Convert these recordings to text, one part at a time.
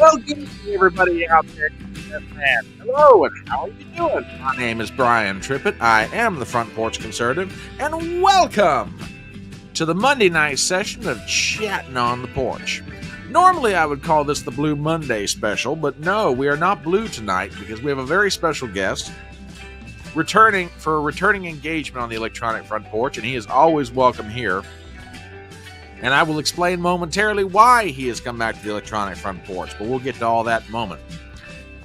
Welcome to everybody out there. Man. Hello, and how are you doing? My name is Brian Trippett. I am the Front Porch Conservative, and welcome to the Monday night session of Chattin on the Porch. Normally, I would call this the Blue Monday special, but no, we are not blue tonight because we have a very special guest returning for a returning engagement on the electronic front porch, and he is always welcome here. And I will explain momentarily why he has come back to the electronic front porch, but we'll get to all that in a moment.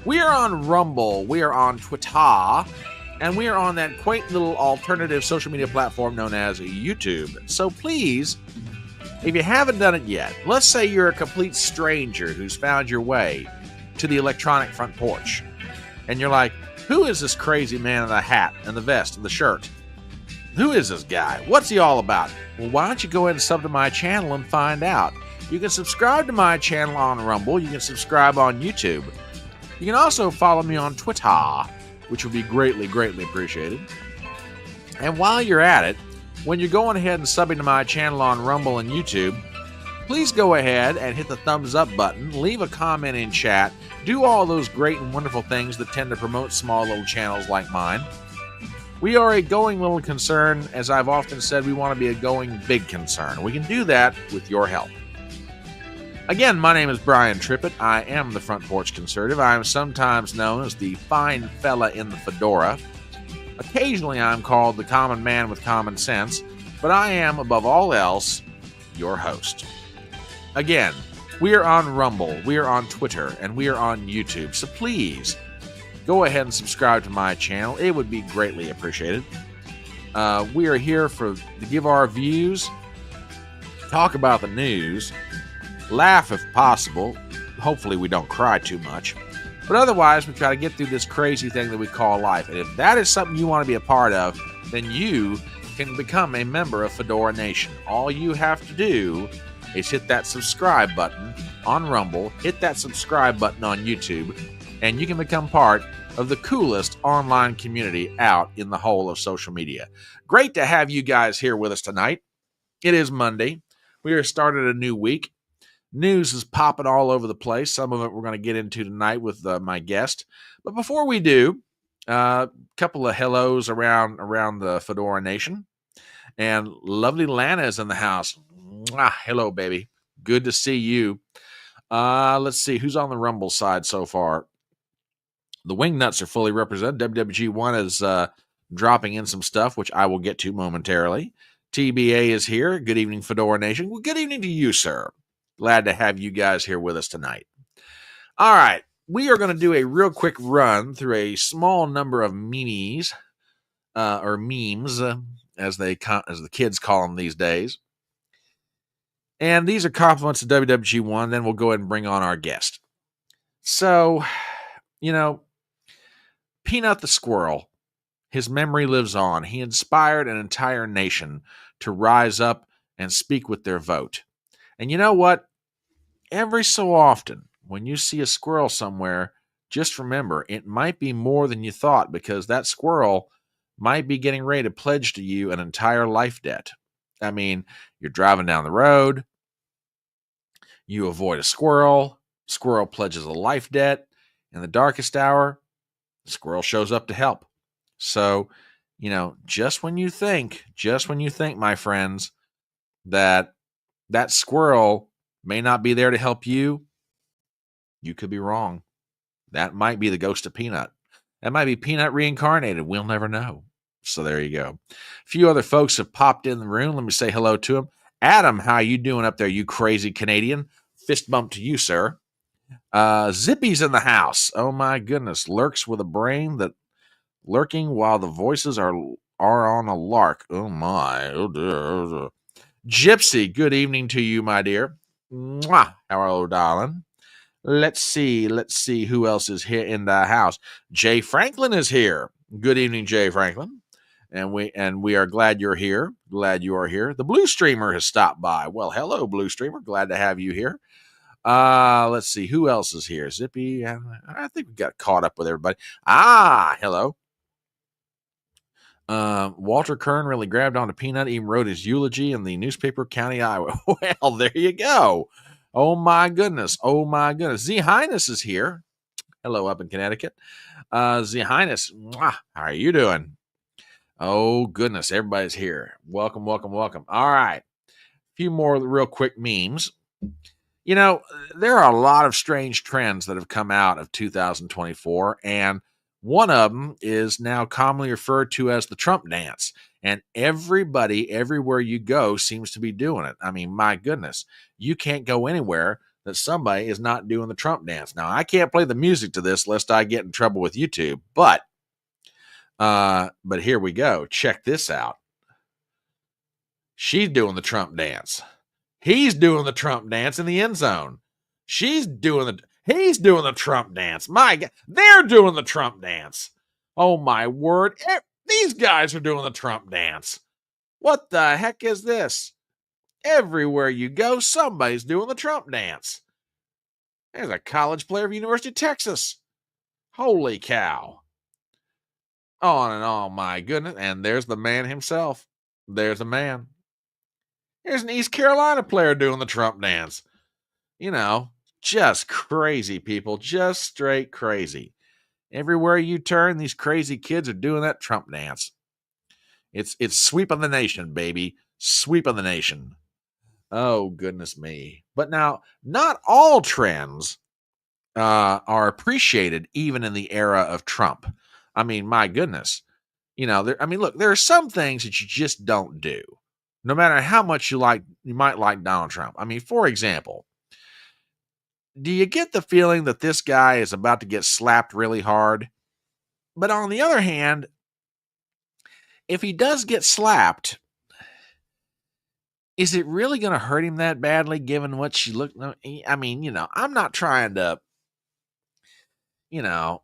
We are on Rumble, we are on Twitter, and we are on that quaint little alternative social media platform known as YouTube. So please, if you haven't done it yet, let's say you're a complete stranger who's found your way to the electronic front porch, and you're like, who is this crazy man in the hat and the vest and the shirt? Who is this guy? What's he all about? Well, why don't you go ahead and sub to my channel and find out? You can subscribe to my channel on Rumble. You can subscribe on YouTube. You can also follow me on Twitter, which would be greatly, greatly appreciated. And while you're at it, when you're going ahead and subbing to my channel on Rumble and YouTube, please go ahead and hit the thumbs up button, leave a comment in chat, do all those great and wonderful things that tend to promote small little channels like mine. We are a going little concern. As I've often said, we want to be a going big concern. We can do that with your help. Again, my name is Brian Trippett. I am the Front Porch Conservative. I am sometimes known as the fine fella in the fedora. Occasionally, I'm called the common man with common sense, but I am, above all else, your host. Again, we are on Rumble, we are on Twitter, and we are on YouTube, so please go ahead and subscribe to my channel. It would be greatly appreciated. We are here to give our views, talk about the news, laugh if possible. Hopefully we don't cry too much. But otherwise, we try to get through this crazy thing that we call life. And if that is something you want to be a part of, then you can become a member of Fedora Nation. All you have to do is hit that subscribe button on Rumble, hit that subscribe button on YouTube, and you can become part of the coolest online community out in the whole of social media. Great to have you guys here with us tonight. It is Monday. We are started a new week. News is popping all over the place. Some of it we're going to get into tonight with my guest. But before we do, a couple of hellos around the Fedora Nation. And lovely Lana is in the house. Mwah, hello, baby. Good to see you. Let's see who's on the Rumble side so far. The Wingnuts are fully represented. WWG1 is dropping in some stuff, which I will get to momentarily. TBA is here. Good evening, Fedora Nation. Well, good evening to you, sir. Glad to have you guys here with us tonight. All right. We are going to do a real quick run through a small number of memes, or memes, as the kids call them these days. And these are compliments to WWG1. Then we'll go ahead and bring on our guest. So, Peanut the Squirrel, his memory lives on. He inspired an entire nation to rise up and speak with their vote. And you know what? Every so often, when you see a squirrel somewhere, just remember, it might be more than you thought, because that squirrel might be getting ready to pledge to you an entire life debt. I mean, you're driving down the road, you avoid a squirrel pledges a life debt. In the darkest hour, the squirrel shows up to help. So, just when you think, my friends, that squirrel may not be there to help you, you could be wrong. That might be the ghost of Peanut. That might be Peanut reincarnated. We'll never know. So there you go. A few other folks have popped in the room. Let me say hello to them. Adam, how you doing up there, you crazy Canadian? Fist bump to you, sir. Zippy's in the house. Oh my goodness. Lurks with a brain that lurking while the voices are on a lark. Oh my. Oh dear. Gypsy, good evening to you, my dear. Mwah. Hello, darling. Let's see who else is here in the house. Jay Franklin is here. Good evening, Jay Franklin. And we are glad you're here. Glad you are here. The Blue Streamer has stopped by. Well, hello, Blue Streamer. Glad to have you here. Let's see who else is here. Zippy. I think we got caught up with everybody. Hello. Walter Kern really grabbed onto Peanut, even wrote his eulogy in the newspaper, County, Iowa. Well, there you go. Oh my goodness. Oh my goodness. Z Highness is here. Hello up in Connecticut. Z Highness, how are you doing? Oh goodness, everybody's here. Welcome, welcome, welcome. All right. A few more real quick memes. You know, there are a lot of strange trends that have come out of 2024, and one of them is now commonly referred to as the Trump dance. And everybody, everywhere you go, seems to be doing it. I mean, my goodness, you can't go anywhere that somebody is not doing the Trump dance. Now, I can't play the music to this lest I get in trouble with YouTube, but here we go. Check this out. She's doing the Trump dance. He's doing the Trump dance in the end zone. He's doing the Trump dance. My God, they're doing the Trump dance. Oh my word. These guys are doing the Trump dance. What the heck is this? Everywhere you go, somebody's doing the Trump dance. There's a college player of University of Texas. Holy cow. On and on, my goodness. And there's the man himself. There's a man. There's an East Carolina player doing the Trump dance. You know, just crazy people, just straight crazy. Everywhere you turn, these crazy kids are doing that Trump dance. It's sweeping the nation, baby. Sweeping the nation. Oh, goodness me. But now, not all trends are appreciated even in the era of Trump. I mean, my goodness. You know, look, there are some things that you just don't do. No matter how much you might like Donald Trump. I mean, for example, do you get the feeling that this guy is about to get slapped really hard? But on the other hand, if he does get slapped, is it really going to hurt him that badly given what she looked? I mean, you know, I'm not trying to, you know,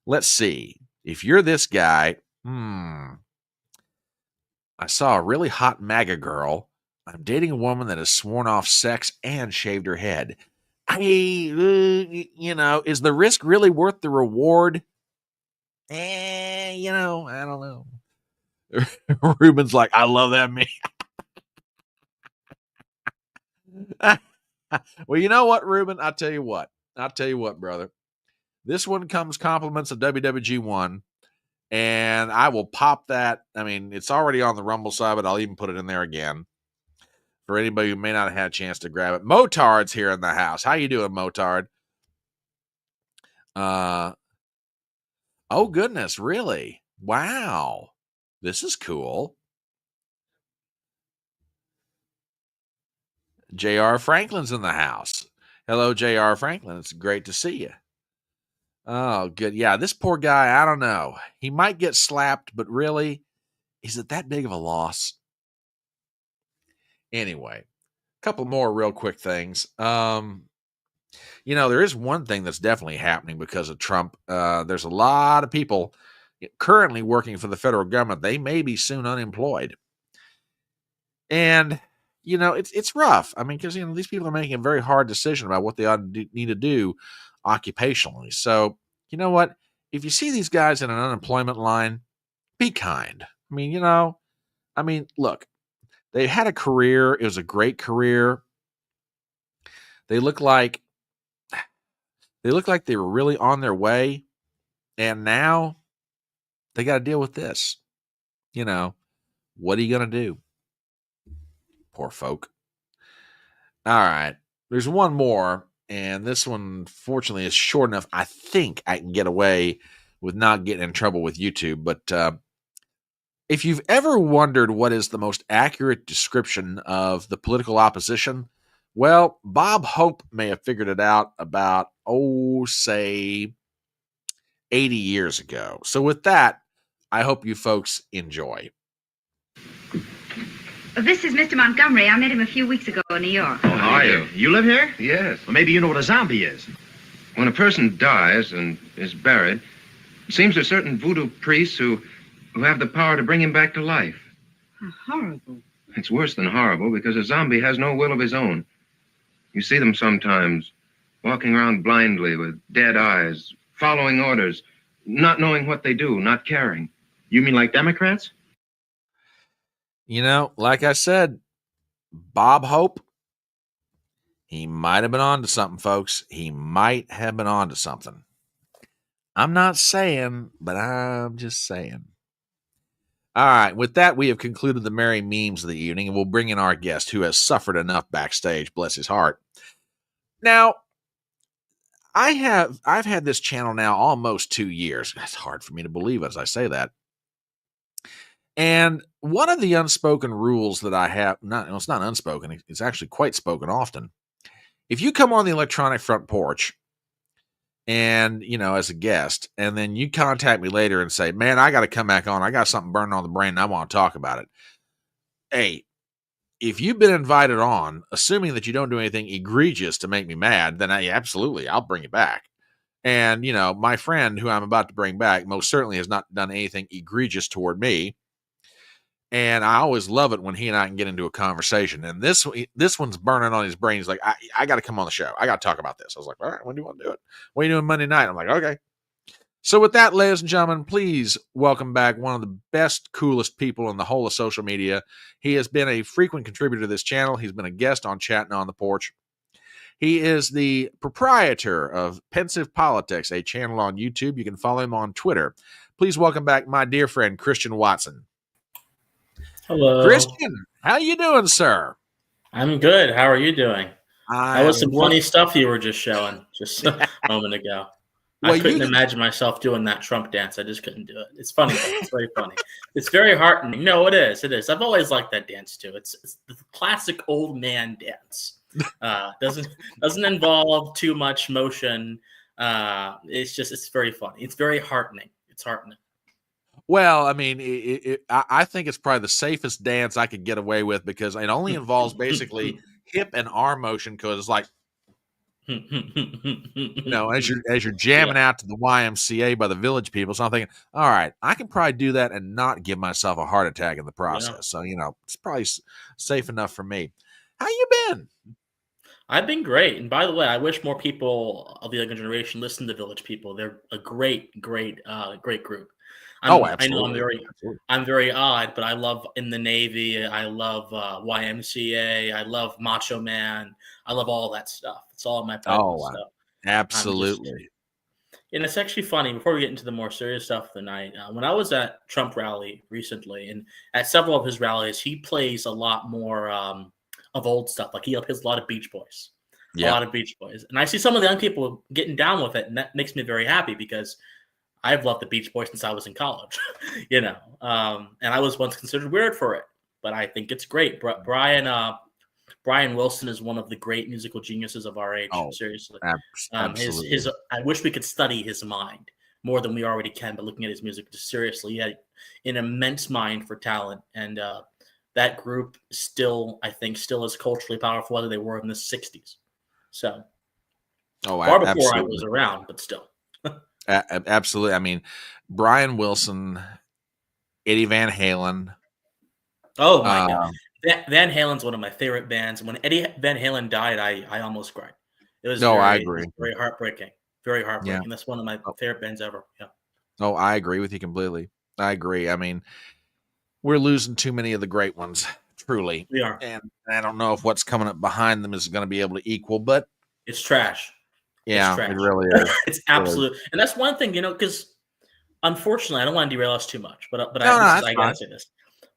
let's see. If you're this guy, I saw a really hot MAGA girl. I'm dating a woman that has sworn off sex and shaved her head. You know, is the risk really worth the reward? You know, I don't know. Ruben's like, I love that meme. Well, you know what, Ruben? I'll tell you what, brother. This one comes compliments of WWG1, and I will pop that. I mean, it's already on the Rumble side, but I'll even put it in there again for anybody who may not have had a chance to grab it. Motard's here in the house. How you doing, Motard? Oh goodness, really? Wow. This is cool. J.R. Franklin's in the house. Hello, J.R. Franklin. It's great to see you. Oh, good. Yeah, this poor guy, I don't know. He might get slapped, but really, is it that big of a loss? Anyway, a couple more real quick things. You know, there is one thing that's definitely happening because of Trump. There's a lot of people currently working for the federal government. They may be soon unemployed. And, you know, it's rough. I mean, because, you know, these people are making a very hard decision about what they need to do occupationally. So, you know what? If you see these guys in an unemployment line, be kind. I mean, you know, look, they had a career. It was a great career. They look like they were really on their way. And now they got to deal with this. You know, what are you going to do? Poor folk. All right. There's one more. And this one, fortunately, is short enough. I think I can get away with not getting in trouble with YouTube. But if you've ever wondered what is the most accurate description of the political opposition, well, Bob Hope may have figured it out about, say, 80 years ago. So with that, I hope you folks enjoy. This is Mr. Montgomery. I met him a few weeks ago in New York. Oh, how are you? You live here? Yes. Well, maybe you know what a zombie is. When a person dies and is buried, it seems there are certain voodoo priests who have the power to bring him back to life. How horrible. It's worse than horrible because a zombie has no will of his own. You see them sometimes walking around blindly with dead eyes, following orders, not knowing what they do, not caring. You mean like Democrats? You know, like I said, Bob Hope, he might have been on to something, folks. He might have been on to something. I'm not saying, but I'm just saying. All right, with that, we have concluded the merry memes of the evening, and we'll bring in our guest who has suffered enough backstage, bless his heart. Now, I've had this channel now almost 2 years. It's hard for me to believe as I say that. And one of the unspoken rules that I have, it's not unspoken, it's actually quite spoken often. If you come on the electronic front porch and, as a guest, and then you contact me later and say, man, I got to come back on. I got something burning on the brain and I want to talk about it. Hey, if you've been invited on, assuming that you don't do anything egregious to make me mad, then absolutely, I'll bring you back. And, my friend who I'm about to bring back most certainly has not done anything egregious toward me. And I always love it when he and I can get into a conversation. And this one's burning on his brain. He's like, I got to come on the show. I got to talk about this. I was like, all right, when do you want to do it? What are you doing Monday night? I'm like, okay. So with that, ladies and gentlemen, please welcome back one of the best, coolest people in the whole of social media. He has been a frequent contributor to this channel. He's been a guest on Chattin on the Porch. He is the proprietor of Pensive Politics, a channel on YouTube. You can follow him on Twitter. Please welcome back my dear friend, Christian Watson. Hello. Christian, how you doing, sir? I'm good. How are you doing? That was some funny stuff you were just showing just a moment ago. Well, I couldn't imagine myself doing that Trump dance. I just couldn't do it. It's funny. It's very funny. It's very heartening. No, it is. It is. I've always liked that dance too. It's the classic old man dance. Doesn't involve too much motion. It's very funny. It's very heartening. It's heartening. Well, I mean, I think it's probably the safest dance I could get away with because it only involves basically hip and arm motion because it's like, as you're jamming out to the YMCA by the Village People. So I'm thinking, all right, I can probably do that and not give myself a heart attack in the process. So, it's probably safe enough for me. How you been? I've been great. And by the way, I wish more people of the younger generation listen to Village People. They're a great group. I know I'm very odd, but I love In the Navy. I love YMCA. I love Macho Man. I love all that stuff. It's all my stuff. Absolutely. And it's actually funny. Before we get into the more serious stuff of the night, when I was at Trump rally recently, and at several of his rallies, he plays a lot more of old stuff. Like he plays a lot of Beach Boys. A lot of Beach Boys. And I see some of the young people getting down with it, and that makes me very happy because I've loved the Beach Boys since I was in college, and I was once considered weird for it, but I think it's great. Brian Wilson is one of the great musical geniuses of our age. Seriously, absolutely. I wish we could study his mind more than we already can, but looking at his music, just seriously, he had an immense mind for talent, and that group still is culturally powerful, whether they were in the '60s. So, far before absolutely. I was around, but still. Absolutely. I mean, Brian Wilson, Eddie Van Halen. Oh my God. Van Halen's one of my favorite bands. When Eddie Van Halen died, I almost cried. It was I agree. Very heartbreaking. Very heartbreaking. Yeah. That's one of my favorite bands ever. Yeah. Oh, I agree with you completely. I agree. I mean, we're losing too many of the great ones, truly. We are. And I don't know if what's coming up behind them is going to be able to equal, but it's trash. Yeah, it really is. It's absolute, and that's one thing, because unfortunately, I don't want to derail us too much, but I gotta say this.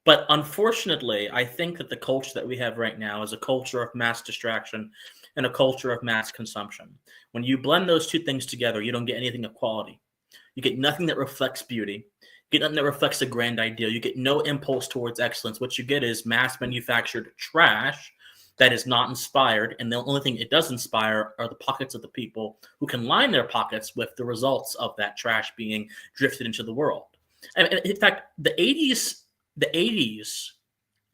But unfortunately, I think that the culture that we have right now is a culture of mass distraction and a culture of mass consumption. When you blend those two things together, you don't get anything of quality. You get nothing that reflects beauty. You get nothing that reflects a grand ideal. You get no impulse towards excellence. What you get is mass manufactured trash that is not inspired, and the only thing it does inspire are the pockets of the people who can line their pockets with the results of that trash being drifted into the world. And in fact, the 80s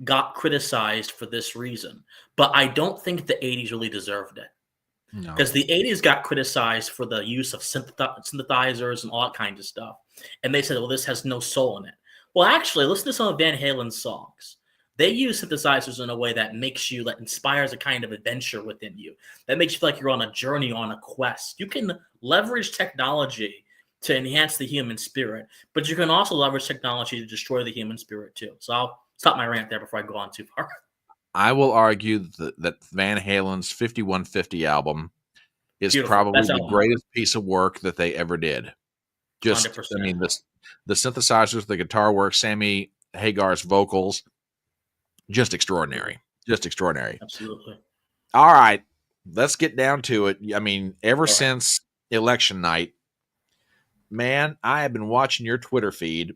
got criticized for this reason, but I don't think the 80s really deserved it. Because the 80s got criticized for the use of synthesizers and all that kind of stuff. And they said, well, this has no soul in it. Well, actually, listen to some of Van Halen's songs. They use synthesizers in a way that inspires a kind of adventure within you. That makes you feel like you're on a journey, on a quest. You can leverage technology to enhance the human spirit, but you can also leverage technology to destroy the human spirit too. So I'll stop my rant there before I go on too far. I will argue that Van Halen's 5150 album is Beautiful. probably Best the album. greatest piece of work that they ever did. Just, 100%. I mean, the synthesizers, the guitar work, Sammy Hagar's vocals, just extraordinary. Just extraordinary. Absolutely. All right, let's get down to it. I mean, ever All right. since election night, man, I have been watching your Twitter feed,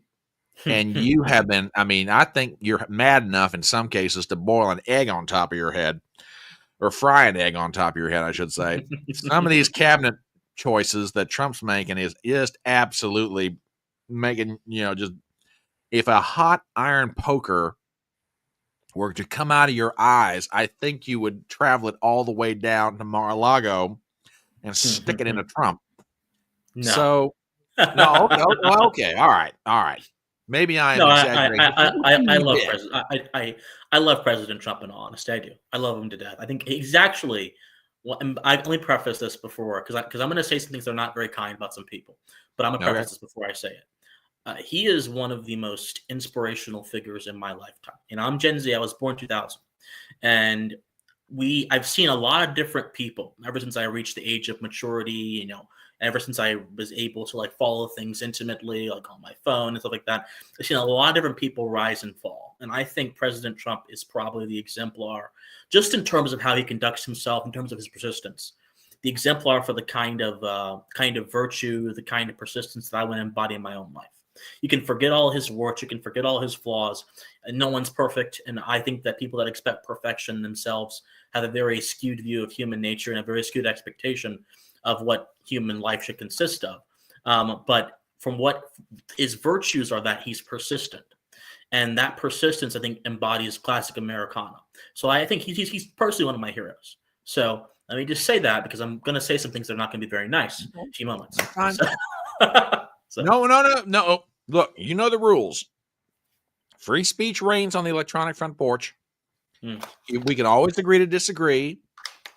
and you have been, I mean, I think you're mad enough in some cases to boil an egg on top of your head, or fry an egg on top of your head, I should say. Some of these cabinet choices that Trump's making is just absolutely making, just if a hot iron poker were to come out of your eyes, I think you would travel it all the way down to Mar-a-Lago and stick it into Trump. No. So, no, well, okay, all right. Maybe I am exaggerating. I love President. I love President Trump. In all honesty, I do. I love him to death. I think he's actually. Well, let me preface this before because I'm going to say some things that are not very kind about some people, but I'm going to preface this before I say it. He is one of the most inspirational figures in my lifetime. I'm Gen Z. I was born 2000, and I've seen a lot of different people ever since I reached the age of maturity. Ever since I was able to follow things intimately, on my phone and stuff like that. I've seen a lot of different people rise and fall, and I think President Trump is probably the exemplar, just in terms of how he conducts himself, in terms of his persistence, the exemplar for the kind of virtue, the kind of persistence that I want to embody in my own life. You can forget all his warts, you can forget all his flaws, and no one's perfect. And I think that people that expect perfection themselves have a very skewed view of human nature and a very skewed expectation of what human life should consist of. But from what his virtues are, that he's persistent. And that persistence, I think, embodies classic Americana. So I think he's personally one of my heroes. So let me just say that because I'm going to say some things that are not going to be very nice in a few moments. So. No. Look, you know the rules. Free speech reigns on the electronic front porch. We can always agree to disagree.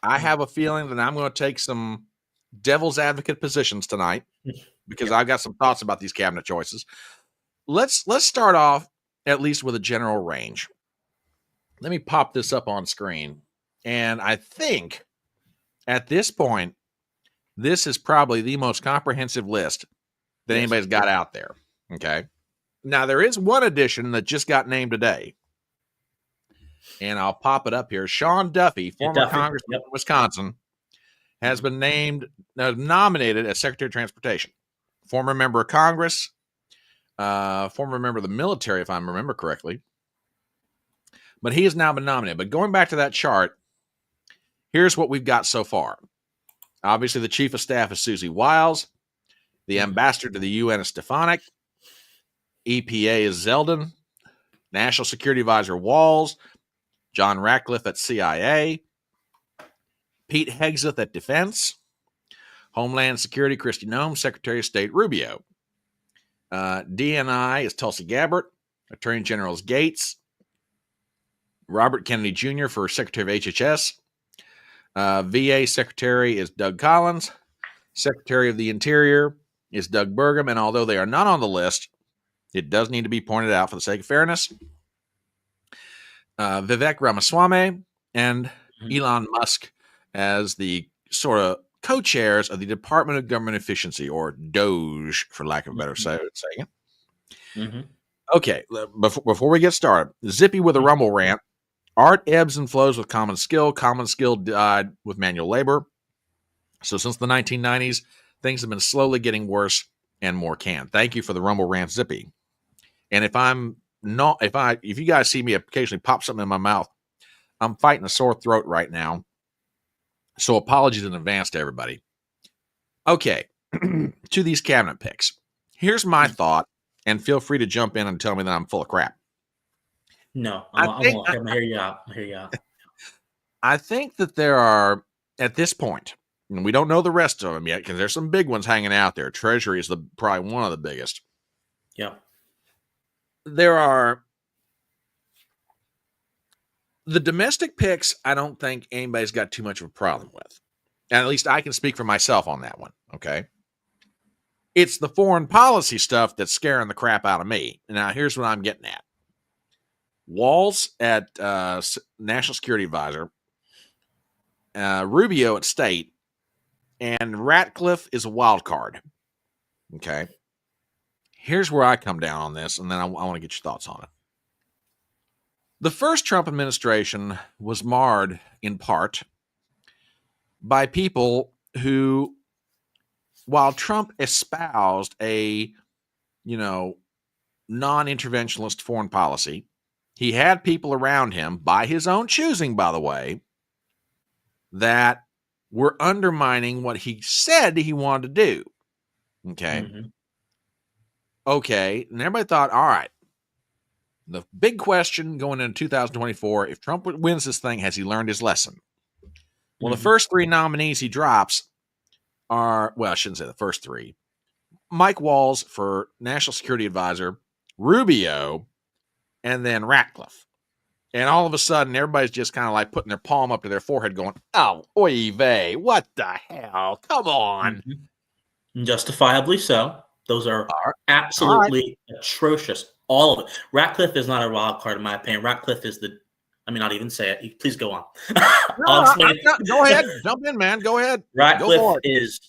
I have a feeling that I'm going to take some devil's advocate positions tonight because I've got some thoughts about these cabinet choices. Let's start off at least with a general range. Let me pop this up on screen. And I think at this point, this is probably the most comprehensive list that anybody's got out there. Okay. Now, there is one addition that just got named today. And I'll pop it up here. Sean Duffy, former congressman from Wisconsin, has been nominated as Secretary of Transportation. Former member of Congress, former member of the military, if I remember correctly. But he has now been nominated. But going back to that chart, here's what we've got so far. Obviously, the chief of staff is Susie Wiles. The ambassador to the UN is Stefanik. EPA is Zeldin. National Security Advisor Walls. John Ratcliffe at CIA. Pete Hegseth at Defense. Homeland Security, Kristi Noem. Secretary of State Rubio. DNI is Tulsi Gabbard. Attorney General is Gates. Robert Kennedy Jr. for Secretary of HHS. VA Secretary is Doug Collins. Secretary of the Interior is Doug Burgum. And although they are not on the list, it does need to be pointed out for the sake of fairness. Vivek Ramaswamy and Elon Musk as the sort of co-chairs of the Department of Government Efficiency, or DOGE, for lack of a better saying. Okay, before we get started, zippy with a rumble rant. Art ebbs and flows with common skill. Common skill died with manual labor. So since the 1990s, things have been slowly getting worse and more canned. Thank you for the rumble rant, Zippy. And if you guys see me occasionally pop something in my mouth, I'm fighting a sore throat right now. So apologies in advance to everybody. Okay, to these cabinet picks. Here's my thought, and feel free to jump in and tell me that I'm full of crap. No, I'm going to hear you out. I think that there are, at this point, and we don't know the rest of them yet because there's some big ones hanging out there. Treasury is probably one of the biggest. Yeah. There are the domestic picks. I don't think anybody's got too much of a problem with. And at least I can speak for myself on that one. Okay. It's the foreign policy stuff that's scaring the crap out of me. Now, here's what I'm getting at. Walls at National Security Advisor, Rubio at State, and Ratcliffe is a wild card. Okay. Here's where I come down on this, and then I want to get your thoughts on it. The first Trump administration was marred in part by people who, while Trump espoused a, non-interventionist foreign policy, he had people around him, by his own choosing, by the way, that were undermining what he said he wanted to do. Okay. Mm-hmm. Okay. And everybody thought, all right, the big question going into 2024, if Trump wins this thing, has he learned his lesson? Well, the first three nominees he drops are, well, I shouldn't say the first three. Mike Walls for National Security Advisor, Rubio, and then Ratcliffe. And all of a sudden, everybody's just kind of like putting their palm up to their forehead going, oh, oy vey, what the hell? Come on. Mm-hmm. Justifiably so. Those are absolutely atrocious. All of it. Ratcliffe is not a wild card, in my opinion. Ratcliffe is not even say it. Please go on. Go ahead. Jump in, man. Go ahead. Ratcliffe is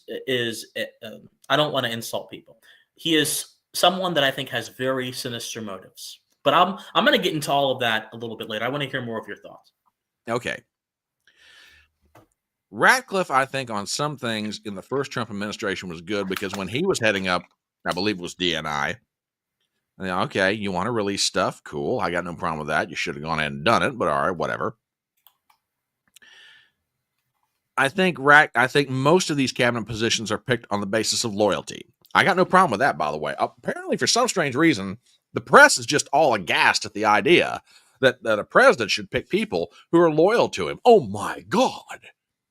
I don't want to insult people. He is someone that I think has very sinister motives. But I'm going to get into all of that a little bit later. I want to hear more of your thoughts. Okay. Ratcliffe, I think, on some things in the first Trump administration was good because when he was heading up, I believe it was DNI. Okay, you want to release stuff? Cool. I got no problem with that. You should have gone ahead and done it, but all right, whatever. I think most of these cabinet positions are picked on the basis of loyalty. I got no problem with that, by the way. Apparently, for some strange reason, the press is just all aghast at the idea that a president should pick people who are loyal to him. Oh, my God.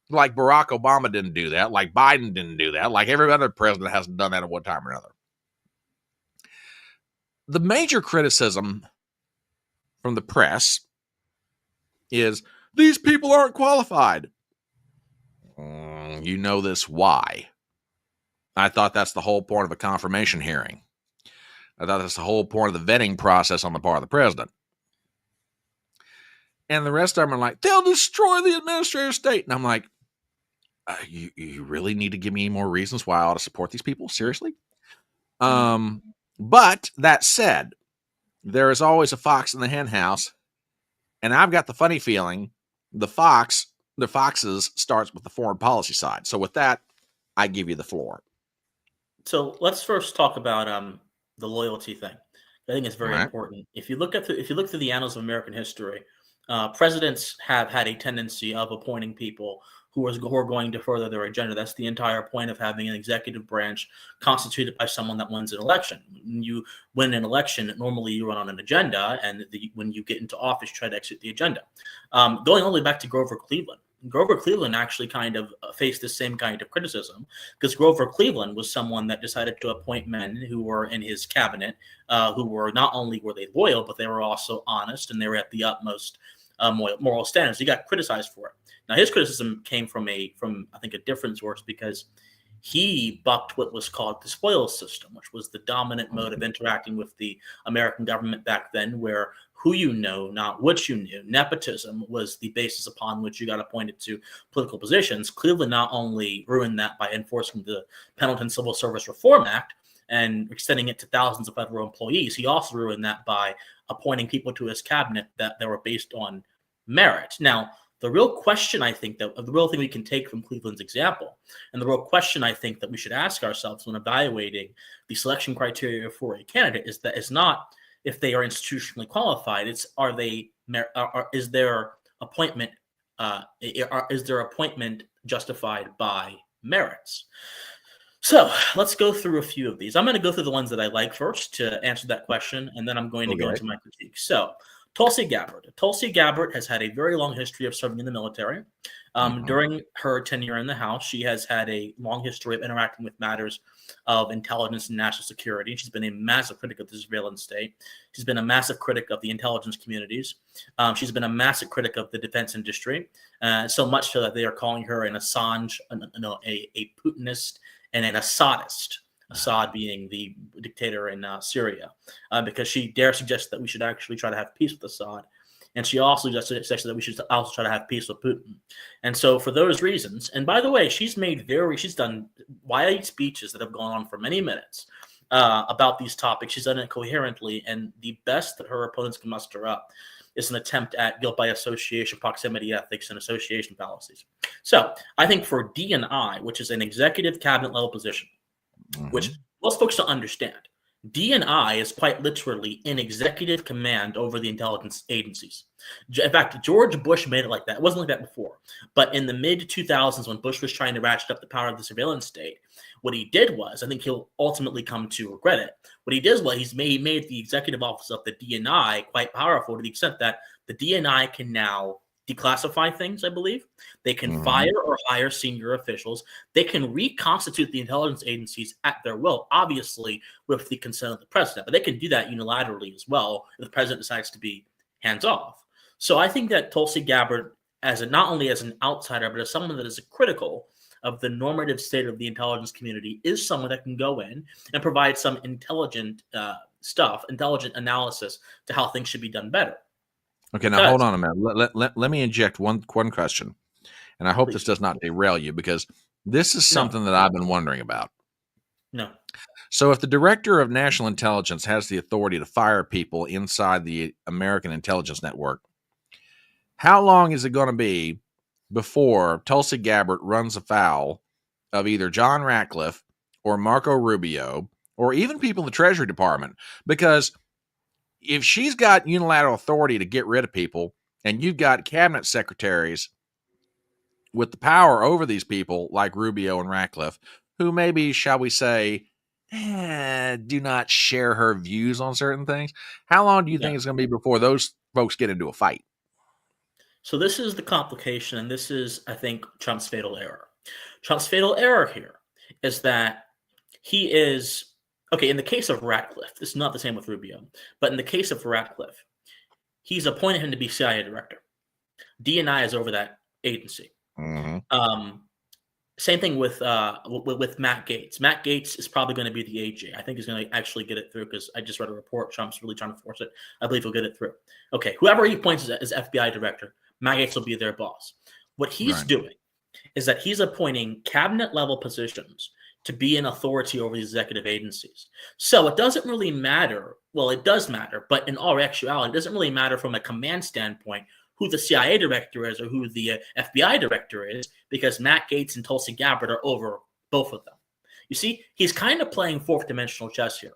Like Barack Obama didn't do that. Like Biden didn't do that. Like every other president hasn't done that at one time or another. The major criticism from the press is these people aren't qualified. You know this why. I thought that's the whole point of a confirmation hearing. I thought that's the whole point of the vetting process on the part of the president. And the rest of them are like, they'll destroy the administrative state. And I'm like, you really need to give me any more reasons why I ought to support these people? Seriously? But that said, there is always a fox in the hen house. And I've got the funny feeling the foxes starts with the foreign policy side. So with that, I give you the floor. So let's first talk about the loyalty thing. I think it's very important. If you look through the annals of American history, presidents have had a tendency of appointing people who are going to further their agenda. That's the entire point of having an executive branch constituted by someone that wins an election. When you win an election, normally you run on an agenda, and when you get into office, try to execute the agenda. Going all the way back to Grover Cleveland. Grover Cleveland actually kind of faced the same kind of criticism because Grover Cleveland was someone that decided to appoint men who were in his cabinet, who were not only were they loyal, but they were also honest and they were at the utmost moral standards. He got criticized for it. Now, his criticism came from I think a different source because he bucked what was called the spoils system, which was the dominant mode of interacting with the American government back then, where who you know, not what you knew. Nepotism was the basis upon which you got appointed to political positions. Cleveland not only ruined that by enforcing the Pendleton Civil Service Reform Act and extending it to thousands of federal employees, he also ruined that by appointing people to his cabinet that were based on merit. Now, the real question the real thing we can take from Cleveland's example, and the real question I think that we should ask ourselves when evaluating the selection criteria for a candidate is not if they are institutionally qualified. It's is their appointment justified by merits? So let's go through a few of these. I'm going to go through the ones that I like first to answer that question, and then I'm going to go into my critique. So Tulsi Gabbard. Tulsi Gabbard has had a very long history of serving in the military. During her tenure in the House, she has had a long history of interacting with matters of intelligence and national security. She's been a massive critic of the surveillance state. She's been a massive critic of the intelligence communities. She's been a massive critic of the defense industry, so much so that they are calling her an Assange, a Putinist, and an Assadist. Assad being the dictator in Syria, because she dare suggest that we should actually try to have peace with Assad. And she also suggested that we should also try to have peace with Putin. And so for those reasons, and by the way, she's done wide speeches that have gone on for many minutes about these topics. She's done it coherently, and the best that her opponents can muster up is an attempt at guilt by association, proximity ethics, and association fallacies. So I think for D&I, which is an executive cabinet level position, which most folks don't understand, D&I is quite literally in executive command over the intelligence agencies. In fact, George Bush made it like that. It wasn't like that before. But in the mid-2000s, when Bush was trying to ratchet up the power of the surveillance state, what he did was, I think he'll ultimately come to regret it, what he did was he made the executive office of the D&I quite powerful to the extent that the D&I can now declassify things, I believe. They can fire or hire senior officials. They can reconstitute the intelligence agencies at their will, obviously with the consent of the president, but they can do that unilaterally as well if the president decides to be hands-off. So I think that Tulsi Gabbard, not only as an outsider, but as someone that is critical of the normative state of the intelligence community, is someone that can go in and provide some intelligent intelligent analysis to how things should be done better. Okay, now hold on a minute. Let me inject one question, and I hope this does not derail you, because this is something that I've been wondering about. No. So if the director of national intelligence has the authority to fire people inside the American intelligence network, how long is it going to be before Tulsi Gabbard runs afoul of either John Ratcliffe or Marco Rubio or even people in the Treasury Department? Because if she's got unilateral authority to get rid of people, and you've got cabinet secretaries with the power over these people like Rubio and Ratcliffe, who maybe, shall we say, do not share her views on certain things, how long do you think it's going to be before those folks get into a fight? So this is the complication, and this is, I think, Trump's fatal error. Trump's fatal error here is that he is... Okay, in the case of Ratcliffe, it's not the same with Rubio, but in the case of Ratcliffe, he's appointed him to be CIA director. D&I is over that agency. Same thing with Matt Gaetz. Matt Gaetz is probably going to be the AJ. I think he's going to actually get it through, because I just read a report. Trump's really trying to force it. I believe he'll get it through. Okay, whoever he appoints as FBI director, Matt Gaetz will be their boss. What he's doing is that he's appointing cabinet level positions to be an authority over the executive agencies. So it doesn't really matter. Well, it does matter, but in all actuality, it doesn't really matter from a command standpoint who the CIA director is or who the FBI director is, because Matt Gaetz and Tulsi Gabbard are over both of them. You see, he's kind of playing fourth dimensional chess here,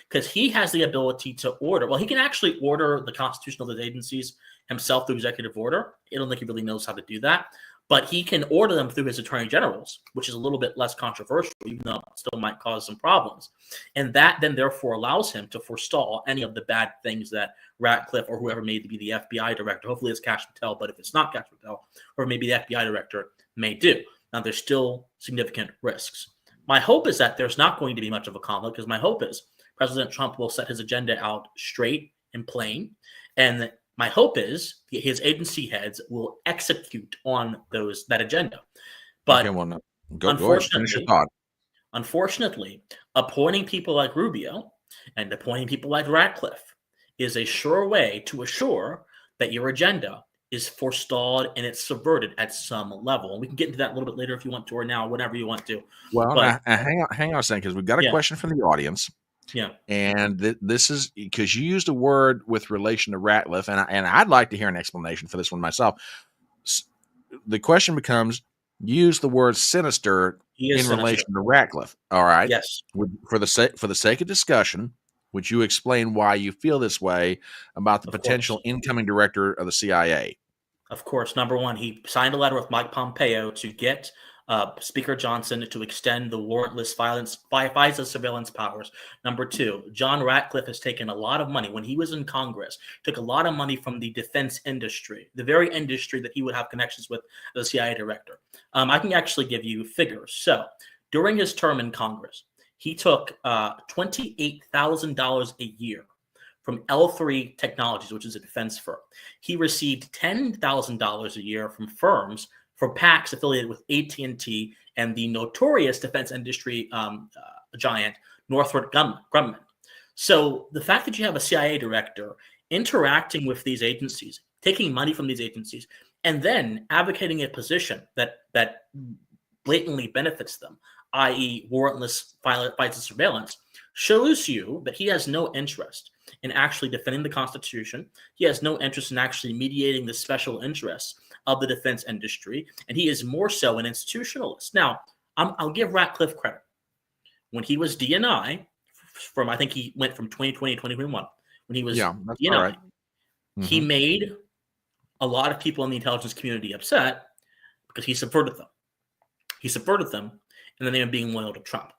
because he has the ability to order. Well, he can actually order the constitution of those agencies himself through executive order. I don't think he really knows how to do that. But he can order them through his attorney generals, which is a little bit less controversial, even though it still might cause some problems. And that then therefore allows him to forestall any of the bad things that Ratcliffe or whoever may be the FBI director, hopefully it's Kash Patel, but if it's not Kash Patel, or maybe the FBI director may do. Now, there's still significant risks. My hope is that there's not going to be much of a conflict, because my hope is President Trump will set his agenda out straight and plain, and my hope is his agency heads will execute on that agenda. But unfortunately, appointing people like Rubio and appointing people like Ratcliffe is a sure way to assure that your agenda is forestalled and it's subverted at some level. And we can get into that a little bit later if you want to, or now, whenever you want to. Well, hang on a second, because we've got a question from the audience. Yeah. And this is because you used a word with relation to Ratcliffe, and I'd like to hear an explanation for this one myself. The question becomes, use the word sinister in relation to Ratcliffe. All right. Yes. For the sake of discussion, would you explain why you feel this way about the potential incoming director of the CIA? Of course. Number one, he signed a letter with Mike Pompeo to get Speaker Johnson to extend the warrantless FISA surveillance powers. Number two, John Ratcliffe has taken a lot of money when he was in Congress, took a lot of money from the defense industry, the very industry that he would have connections with as a CIA director. I can actually give you figures. So during his term in Congress, he took $28,000 a year from L3 Technologies, which is a defense firm. He received $10,000 a year from firms, for PACs affiliated with AT&T and the notorious defense industry giant, Northrop Grumman. So the fact that you have a CIA director interacting with these agencies, taking money from these agencies, and then advocating a position that blatantly benefits them, i.e. warrantless fights and surveillance, shows you that he has no interest in actually defending the Constitution. He has no interest in actually mediating the special interests of the defense industry, and he is more so an institutionalist. Now, I'll give Ratcliffe credit. When he was DNI, I think he went from 2020 to 2021, when he was DNI, right. He made a lot of people in the intelligence community upset because he subverted them. He subverted them, and then they were being loyal to Trump.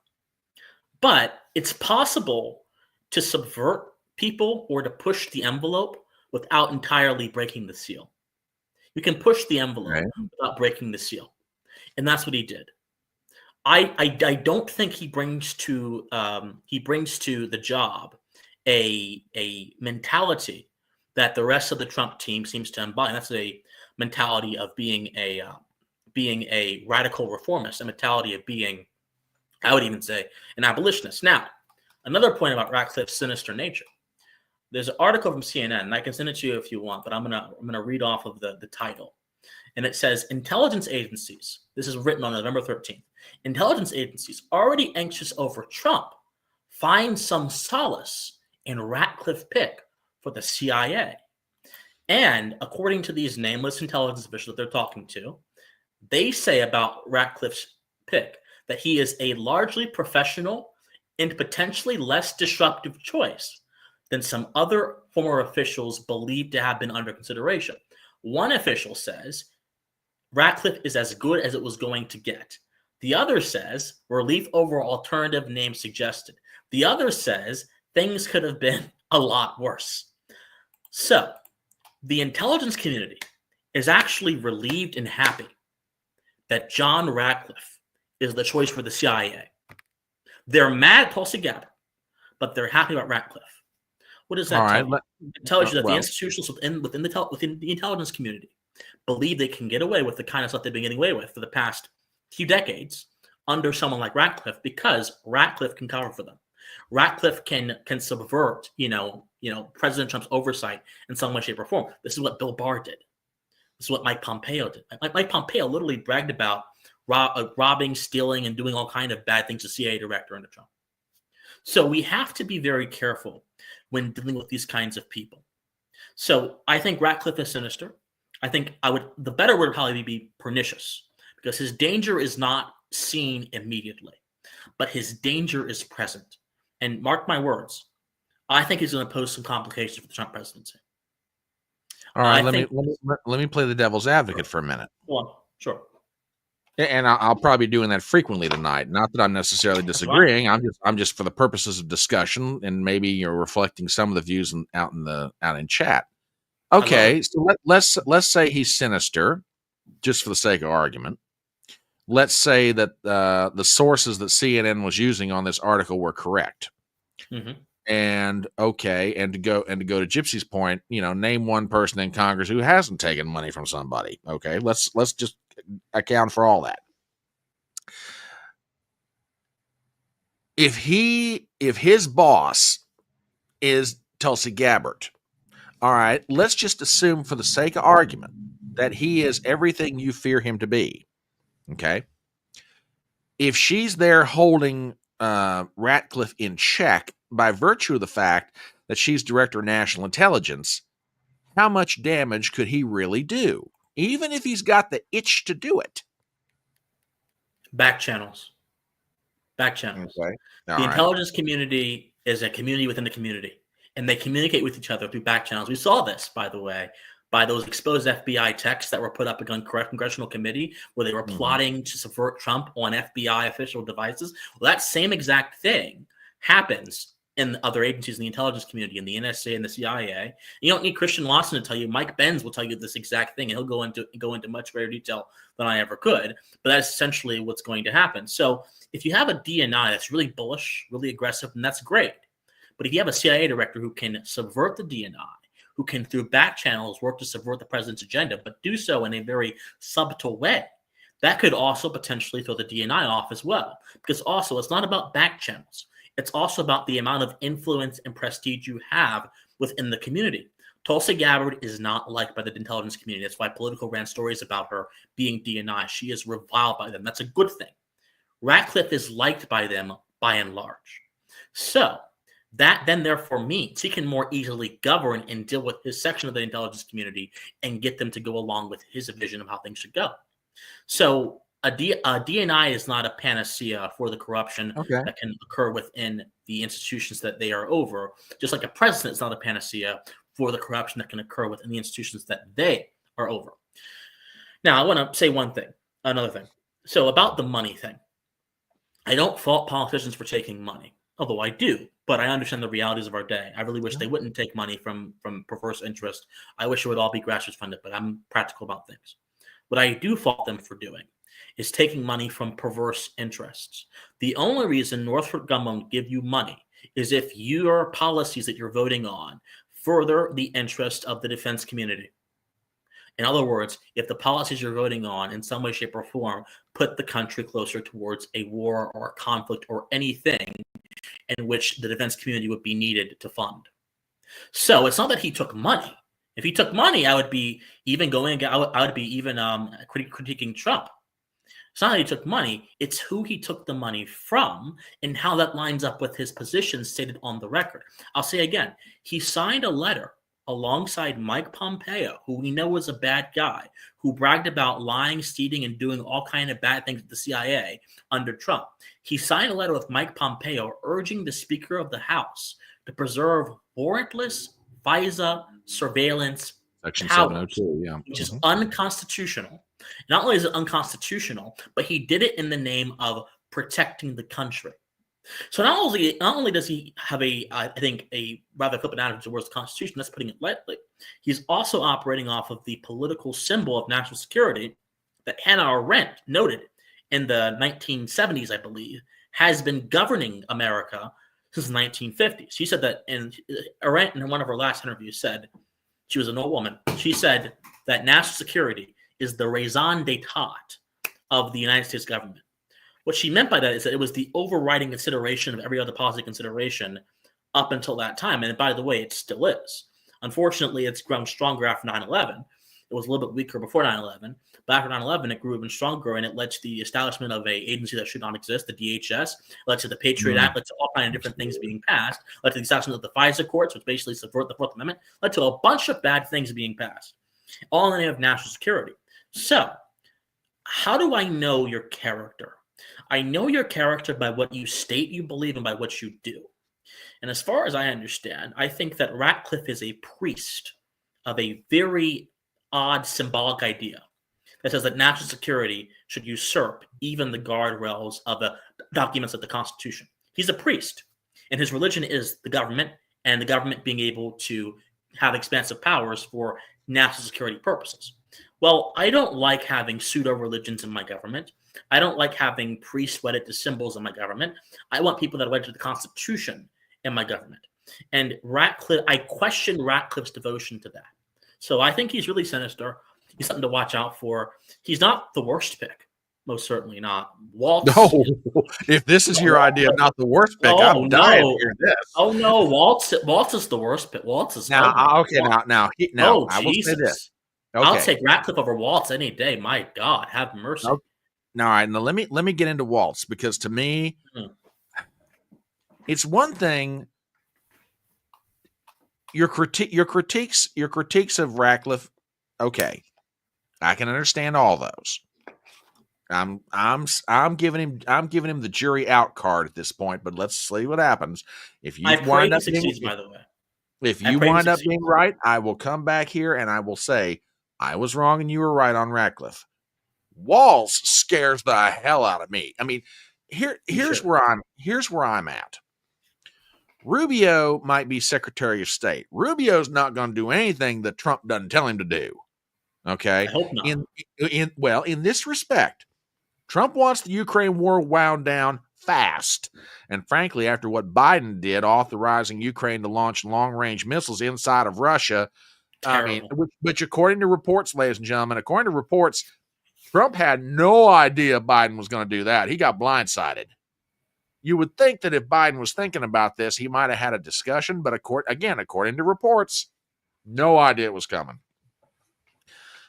But it's possible to subvert people or to push the envelope without entirely breaking the seal. You can push the envelope without breaking the seal, and that's what he did. I don't think he brings to the job a mentality that the rest of the Trump team seems to embody. And that's a mentality of being a radical reformist, a mentality of being, I would even say, an abolitionist. Now, another point about Ratcliffe's sinister nature. There's an article from CNN, and I can send it to you if you want, but I'm gonna read off of the title. And it says, intelligence agencies, this is written on November 13th, intelligence agencies already anxious over Trump find some solace in Ratcliffe pick for the CIA. And according to these nameless intelligence officials that they're talking to, they say about Ratcliffe's pick that he is a largely professional and potentially less disruptive choice than some other former officials believed to have been under consideration. One official says Ratcliffe is as good as it was going to get. The other says relief over alternative names suggested. The other says things could have been a lot worse. So the intelligence community is actually relieved and happy that John Ratcliffe is the choice for the CIA. They're mad at Tulsi Gabbard, but they're happy about Ratcliffe. What does that tell you? It tells you that the institutions within the intelligence community believe they can get away with the kind of stuff they've been getting away with for the past few decades under someone like Ratcliffe, because Ratcliffe can cover for them. Ratcliffe can subvert, President Trump's oversight in some way, shape, or form. This is what Bill Barr did. This is what Mike Pompeo did. Mike Pompeo literally bragged about robbing, stealing, and doing all kind of bad things to CIA director under Trump. So we have to be very careful when dealing with these kinds of people. So I think Ratcliffe is sinister. I think the better word would probably be pernicious, because his danger is not seen immediately, but his danger is present. And mark my words, I think he's going to pose some complications for the Trump presidency. All right, let me play the devil's advocate for a minute. Well, sure. And I'll probably be doing that frequently tonight. Not that I'm necessarily disagreeing. I'm just for the purposes of discussion, and maybe you're reflecting some of the views out in chat. Okay, so let's say he's sinister, just for the sake of argument. Let's say that the sources that CNN was using on this article were correct. Mm-hmm. And to go to Gypsy's point, name one person in Congress who hasn't taken money from somebody. Okay, let's just account for all that. If his boss is Tulsi Gabbard, all right, let's just assume for the sake of argument that he is everything you fear him to be. Okay, if she's there holding Ratcliffe in check by virtue of the fact that she's director of national intelligence, how much damage could he really do, even if he's got the itch to do it? Back channels. Okay. The intelligence community is a community within the community, and they communicate with each other through back channels. We saw this, by the way, by those exposed FBI texts that were put up against congressional committee where they were plotting to subvert Trump on FBI official devices. Well, that same exact thing happens in other agencies in the intelligence community, in the NSA and the CIA. You don't need Christian Lawson to tell you. Mike Benz will tell you this exact thing, and he'll go into much greater detail than I ever could. But that's essentially what's going to happen. So if you have a DNI that's really bullish, really aggressive, then that's great. But if you have a CIA director who can subvert the DNI, who can, through back channels, work to subvert the president's agenda, but do so in a very subtle way, That could also potentially throw the DNI off as well, because also it's not about back channels. It's also about the amount of influence and prestige you have within the community. Tulsi Gabbard is not liked by the intelligence community. That's why Politico ran stories about her being DNI. She is reviled by them. That's a good thing. Ratcliffe is liked by them by and large. So that then therefore means he can more easily govern and deal with his section of the intelligence community and get them to go along with his vision of how things should go. So a DNI is not a panacea for the corruption that can occur within the institutions that they are over, just like a president is not a panacea for the corruption that can occur within the institutions that they are over. Now, I want to say another thing. So about the money thing, I don't fault politicians for taking money, although I do, but I understand the realities of our day. I really wish they wouldn't take money from perverse interest. I wish it would all be grassroots funded, but I'm practical about things. What I do fault them for doing is taking money from perverse interests. The only reason Northrop Grumman will give you money is if your policies that you're voting on further the interest of the defense community. In other words, if the policies you're voting on in some way, shape, or form put the country closer towards a war or a conflict or anything in which the defense community would be needed to fund. So it's not that he took money. If he took money, I would be even critiquing Trump. It's not that he took money, it's who he took the money from and how that lines up with his position stated on the record. I'll say again, he signed a letter alongside Mike Pompeo, who we know was a bad guy, who bragged about lying, stealing, and doing all kinds of bad things at the CIA under Trump. He signed a letter with Mike Pompeo urging the Speaker of the House to preserve warrantless FISA surveillance Section powers, 702, which is unconstitutional. Not only is it unconstitutional, but he did it in the name of protecting the country. So not only does he have a rather flippant attitude towards the Constitution, that's putting it lightly, he's also operating off of the political symbol of national security that Hannah Arendt noted in the 1970s, I believe, has been governing America since the 1950s. She said that, and Arendt in one of her last interviews said, she was an old woman, she said that national security is the raison d'etat of the United States government. What she meant by that is that it was the overriding consideration of every other policy consideration up until that time. And by the way, it still is. Unfortunately, it's grown stronger after 9/11. It was a little bit weaker before 9/11. But after 9/11, it grew even stronger, and it led to the establishment of an agency that should not exist, the DHS, led to the Patriot Act, led to all kinds of different things being passed, led to the establishment of the FISA courts, which basically subvert the Fourth Amendment, led to a bunch of bad things being passed, all in the name of national security. So, how do I know your character? I know your character by what you state you believe and by what you do. And as far as I understand, I think that Ratcliffe is a priest of a very odd symbolic idea that says that national security should usurp even the guardrails of the documents of the Constitution. He's a priest, and his religion is the government, and the government being able to have expansive powers for national security purposes. Well, I don't like having pseudo-religions in my government. I don't like having priests wedded to symbols in my government. I want people that are wedded to the Constitution in my government. And Ratcliffe, I question Ratcliffe's devotion to that. So I think he's really sinister. He's something to watch out for. He's not the worst pick. Most certainly not. Waltz. No, if this is your idea of not the worst pick, I'm dying to hear this. Oh no, Waltz is the worst pick. Waltz is now. Okay, now, I will say this. Okay. I'll take Ratcliffe over Waltz any day. My God, have mercy. Okay. All right, now let me get into Waltz, because to me, it's one thing. Your critiques of Ratcliffe, okay, I can understand all those. I'm giving him the jury out card at this point, but let's see what happens. If you wind up being right, I will come back here and I will say I was wrong and you were right on Ratcliffe. Waltz scares the hell out of me. I mean, here's where I'm at. Rubio might be Secretary of State. Rubio's not going to do anything that Trump doesn't tell him to do. Okay. I hope not. In this respect, Trump wants the Ukraine war wound down fast. And frankly, after what Biden did, authorizing Ukraine to launch long-range missiles inside of Russia, Terrible. which according to reports, ladies and gentlemen, according to reports, Trump had no idea Biden was going to do that. He got blindsided. You would think that if Biden was thinking about this, he might have had a discussion, but according to reports, no idea it was coming.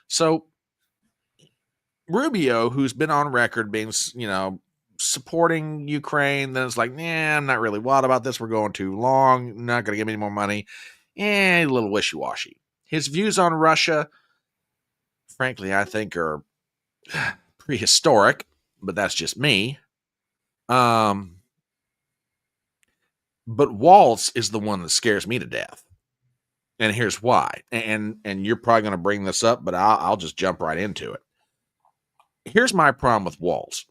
So Rubio, who's been on record being, supporting Ukraine, then it's like, I'm not really wild about this. We're going too long. Not going to give me any more money. A little wishy-washy. His views on Russia, frankly, I think are prehistoric, but that's just me. But Waltz is the one that scares me to death. And here's why. And you're probably going to bring this up, but I'll just jump right into it. Here's my problem with Waltz.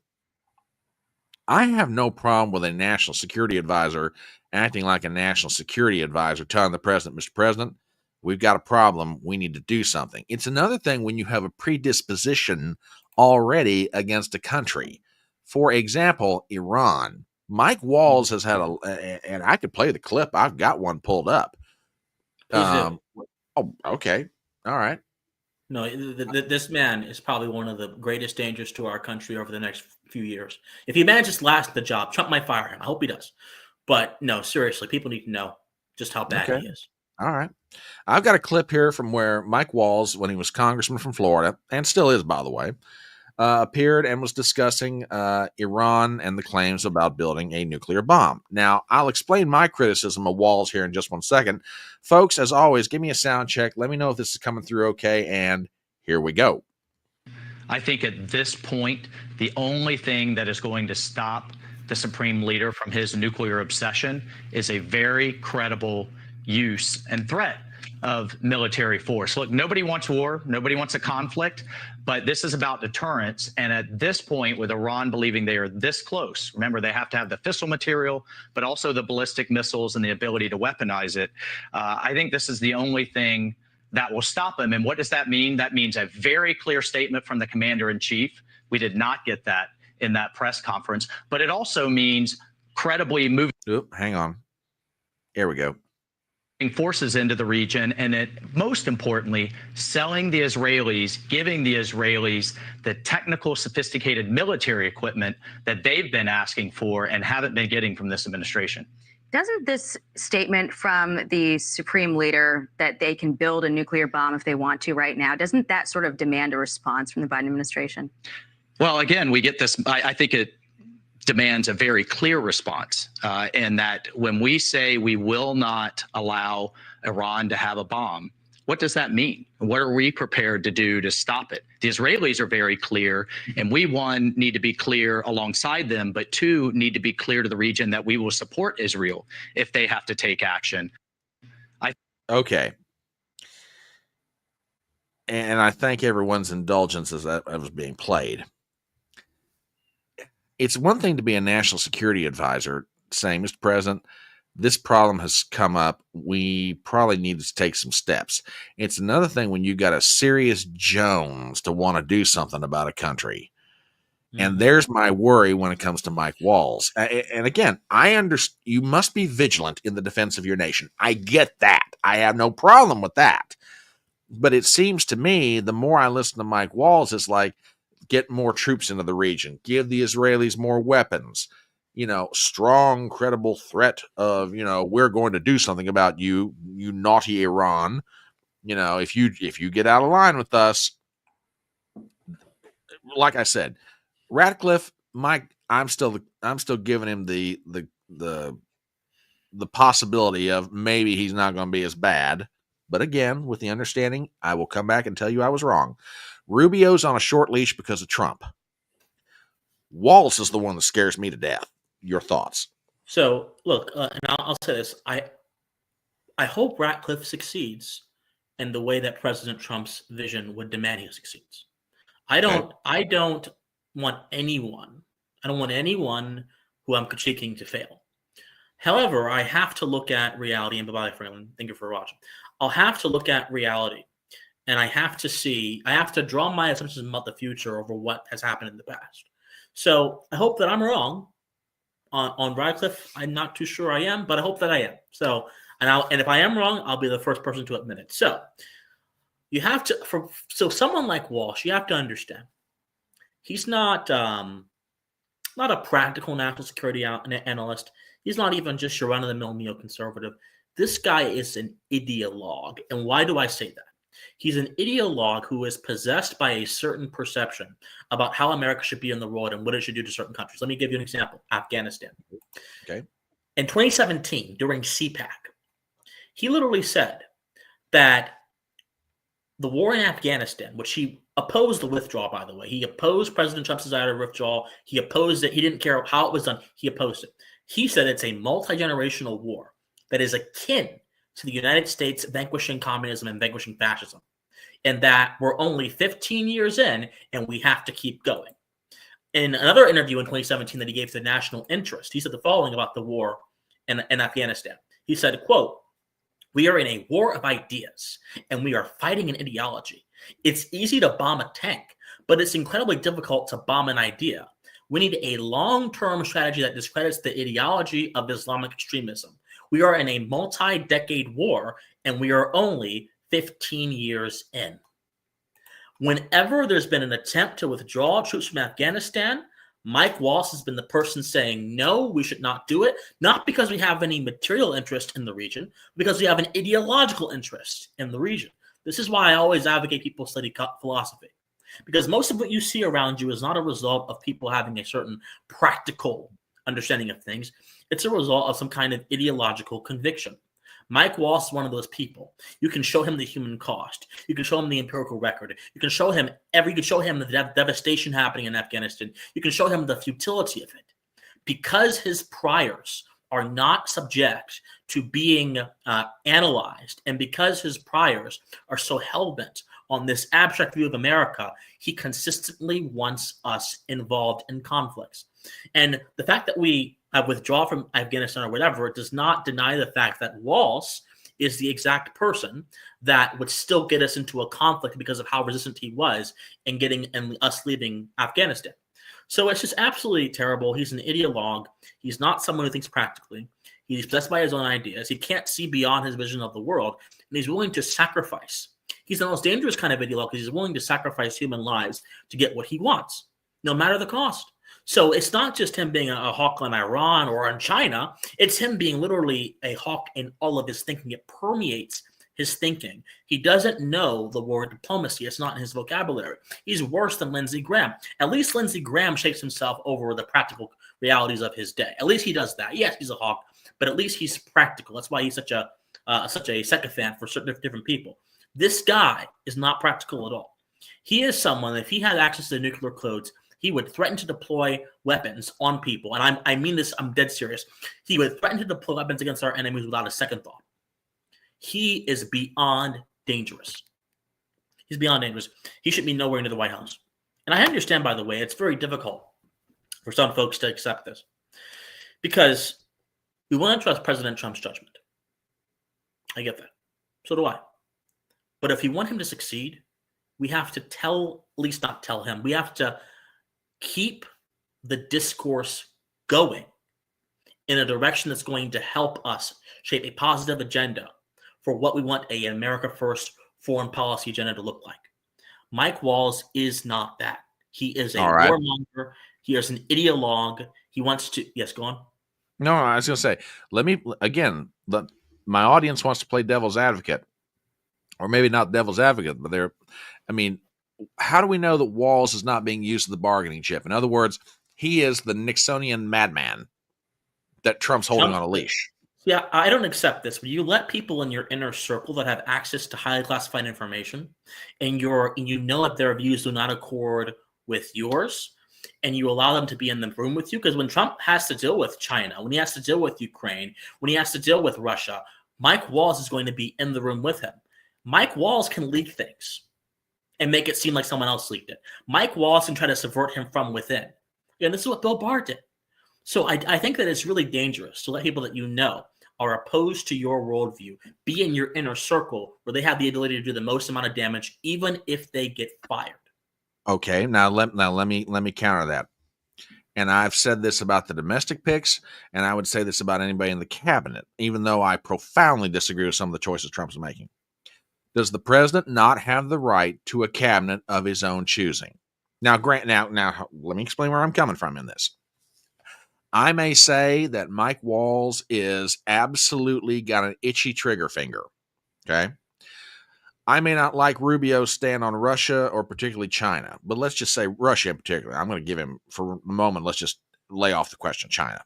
I have no problem with a national security advisor acting like a national security advisor, telling the president, Mr. President, we've got a problem. We need to do something. It's another thing when you have a predisposition already against a country. For example, Iran. Mike Walls has had and I could play the clip. I've got one pulled up. Okay. All right. No, this man is probably one of the greatest dangers to our country over the next few years. If he manages to last the job, Trump might fire him. I hope he does. But no, seriously, people need to know just how bad he is. All right. I've got a clip here from where Mike Walls, when he was congressman from Florida, and still is, by the way, appeared and was discussing Iran and the claims about building a nuclear bomb. Now, I'll explain my criticism of Walls here in just 1 second. Folks, as always, give me a sound check. Let me know if this is coming through okay, and here we go. I think at this point, the only thing that is going to stop the Supreme Leader from his nuclear obsession is a very credible use and threat of military force. Look, nobody wants war, nobody wants a conflict, but this is about deterrence. And at this point, with Iran believing they are this close, remember, they have to have the fissile material, but also the ballistic missiles and the ability to weaponize it. I think this is the only thing that will stop them. And what does that mean? That means a very clear statement from the commander-in-chief. We did not get that in that press conference, but it also means credibly moving. Hang on. Here we go. Forces into the region, and it, most importantly, selling the Israelis, giving the Israelis the technical, sophisticated military equipment that they've been asking for and haven't been getting from this administration. Doesn't this statement from the Supreme Leader that they can build a nuclear bomb if they want to right now, doesn't that sort of demand a response from the Biden administration? Well, again, we get this. I think it demands a very clear response, and that when we say we will not allow Iran to have a bomb, what does that mean? What are we prepared to do to stop it? The Israelis are very clear, and we, one, need to be clear alongside them, but two, need to be clear to the region that we will support Israel if they have to take action. Okay. And I thank everyone's indulgence as that was being played. It's one thing to be a national security advisor saying, Mr. President, this problem has come up. We probably need to take some steps. It's another thing when you got a serious Jones to want to do something about a country. Mm-hmm. And there's my worry when it comes to Mike Walls. And again, I understand you must be vigilant in the defense of your nation. I get that. I have no problem with that. But it seems to me, the more I listen to Mike Walls, it's like, get more troops into the region, give the Israelis more weapons, strong, credible threat of, we're going to do something about you naughty Iran. If you get out of line with us, like I said, Ratcliffe, Mike, I'm still giving him the possibility of maybe he's not going to be as bad. But again, with the understanding, I will come back and tell you I was wrong. Rubio's on a short leash because of Trump. Waltz is the one that scares me to death. Your thoughts? So, look, and I'll say this. I hope Ratcliffe succeeds in the way that President Trump's vision would demand he succeeds. I don't want anyone who I'm critiquing to fail. However, I have to look at reality, and bye-bye, Franklin. Thank you for watching. I'll have to look at reality. And I have to draw my assumptions about the future over what has happened in the past. So I hope that I'm wrong on Radcliffe. I'm not too sure I am, but I hope that I am. So, and if I am wrong, I'll be the first person to admit it. So you have to, so someone like Walsh, you have to understand He's not a practical national security analyst. He's not even just your run-of-the-mill neoconservative. This guy is an ideologue. And why do I say that? He's an ideologue who is possessed by a certain perception about how America should be in the world and what it should do to certain countries. Let me give you an example. Afghanistan. Okay. In 2017, during CPAC, he literally said that the war in Afghanistan, which he opposed the withdrawal, by the way. He opposed President Trump's desire to withdraw. He opposed it. He didn't care how it was done. He opposed it. He said it's a multi-generational war that is akin to the United States vanquishing communism and vanquishing fascism, and that we're only 15 years in and we have to keep going. In another interview in 2017 that he gave to the National Interest, he said the following about the war in Afghanistan. He said, quote, "We are in a war of ideas, and we are fighting an ideology. It's easy to bomb a tank, but it's incredibly difficult to bomb an idea. We need a long-term strategy that discredits the ideology of Islamic extremism. We are in a multi-decade war, and we are only 15 years in." Whenever there's been an attempt to withdraw troops from Afghanistan, Mike Waltz has been the person saying, no, we should not do it, not because we have any material interest in the region, because we have an ideological interest in the region. This is why I always advocate people study philosophy, because most of what you see around you is not a result of people having a certain practical understanding of things. It's a result of some kind of ideological conviction. Mike Waltz is one of those people. You can show him the human cost. You can show him the empirical record. You can show him the devastation happening in Afghanistan. You can show him the futility of it. Because his priors are not subject to being analyzed, and because his priors are so hell-bent on this abstract view of America, he consistently wants us involved in conflicts. And the fact that we withdraw from Afghanistan or whatever, it does not deny the fact that Waltz is the exact person that would still get us into a conflict because of how resistant he was in getting and us leaving Afghanistan. So it's just absolutely terrible. He's an ideologue. He's not someone who thinks practically. He's possessed by his own ideas. He can't see beyond his vision of the world, and he's willing to sacrifice. He's the most dangerous kind of ideologue because he's willing to sacrifice human lives to get what he wants, no matter the cost. So it's not just him being a hawk on Iran or on China. It's him being literally a hawk in all of his thinking. It permeates his thinking. He doesn't know the word diplomacy. It's not in his vocabulary. He's worse than Lindsey Graham. At least Lindsey Graham shapes himself over the practical realities of his day. At least he does that. Yes, he's a hawk, but at least he's practical. That's why he's such a sycophant for certain different people. This guy is not practical at all. He is someone, if he had access to nuclear codes, he would threaten to deploy weapons on people. And I mean this, I'm dead serious. He would threaten to deploy weapons against our enemies without a second thought. He is beyond dangerous. He's beyond dangerous. He should be nowhere near the White House. And I understand, by the way, it's very difficult for some folks to accept this because we want to trust President Trump's judgment. I get that. So do I. But if we want him to succeed, we have to not tell him. We have to keep the discourse going in a direction that's going to help us shape a positive agenda for what we want an America First foreign policy agenda to look like. Mike Waltz is not that. He is a warmonger. He is an ideologue. He wants to... Yes, go on. No, I was going to say, my audience wants to play devil's advocate. Or maybe not devil's advocate, but how do we know that Waltz is not being used as the bargaining chip? In other words, he is the Nixonian madman that Trump's holding on a leash. Yeah, I don't accept this. When you let people in your inner circle that have access to highly classified information, and you know that their views do not accord with yours, and you allow them to be in the room with you, because when Trump has to deal with China, when he has to deal with Ukraine, when he has to deal with Russia, Mike Waltz is going to be in the room with him. Mike Waltz can leak things and make it seem like someone else leaked it. Mike Waltz can try to subvert him from within. And this is what Bill Barr did. So I think that it's really dangerous to let people that you know are opposed to your worldview be in your inner circle where they have the ability to do the most amount of damage, even if they get fired. Okay, now let me counter that. And I've said this about the domestic picks, and I would say this about anybody in the cabinet, even though I profoundly disagree with some of the choices Trump's making. Does the president not have the right to a cabinet of his own choosing? Now, now, let me explain where I'm coming from in this. I may say that Mike Walls is absolutely got an itchy trigger finger. Okay. I may not like Rubio's stand on Russia or particularly China, but let's just say Russia in particular. I'm going to give him, for a moment, let's just lay off the question, China.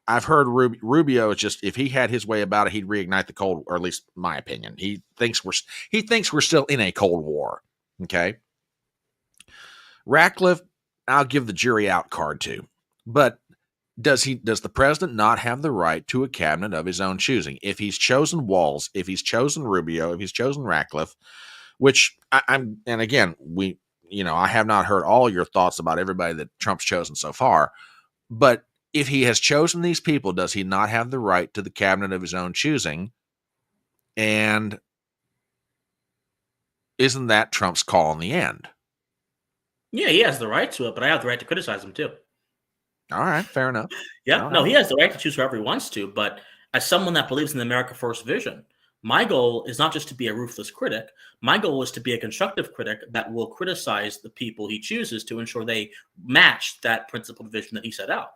I've heard Rubio is just, if he had his way about it, he'd reignite the Cold, or at least my opinion. He thinks we're still in a Cold War. Okay. Ratcliffe, I'll give the jury out card to. But does the president not have the right to a cabinet of his own choosing? If he's chosen Walls, if he's chosen Rubio, if he's chosen Ratcliffe, which and again, I have not heard all your thoughts about everybody that Trump's chosen so far, but if he has chosen these people, does he not have the right to the cabinet of his own choosing? And isn't that Trump's call in the end? Yeah, he has the right to it, but I have the right to criticize him too. All right, fair enough. Yeah, no, he has the right to choose whoever he wants to, but as someone that believes in the America First vision, my goal is not just to be a ruthless critic. My goal is to be a constructive critic that will criticize the people he chooses to ensure they match that principled vision that he set out.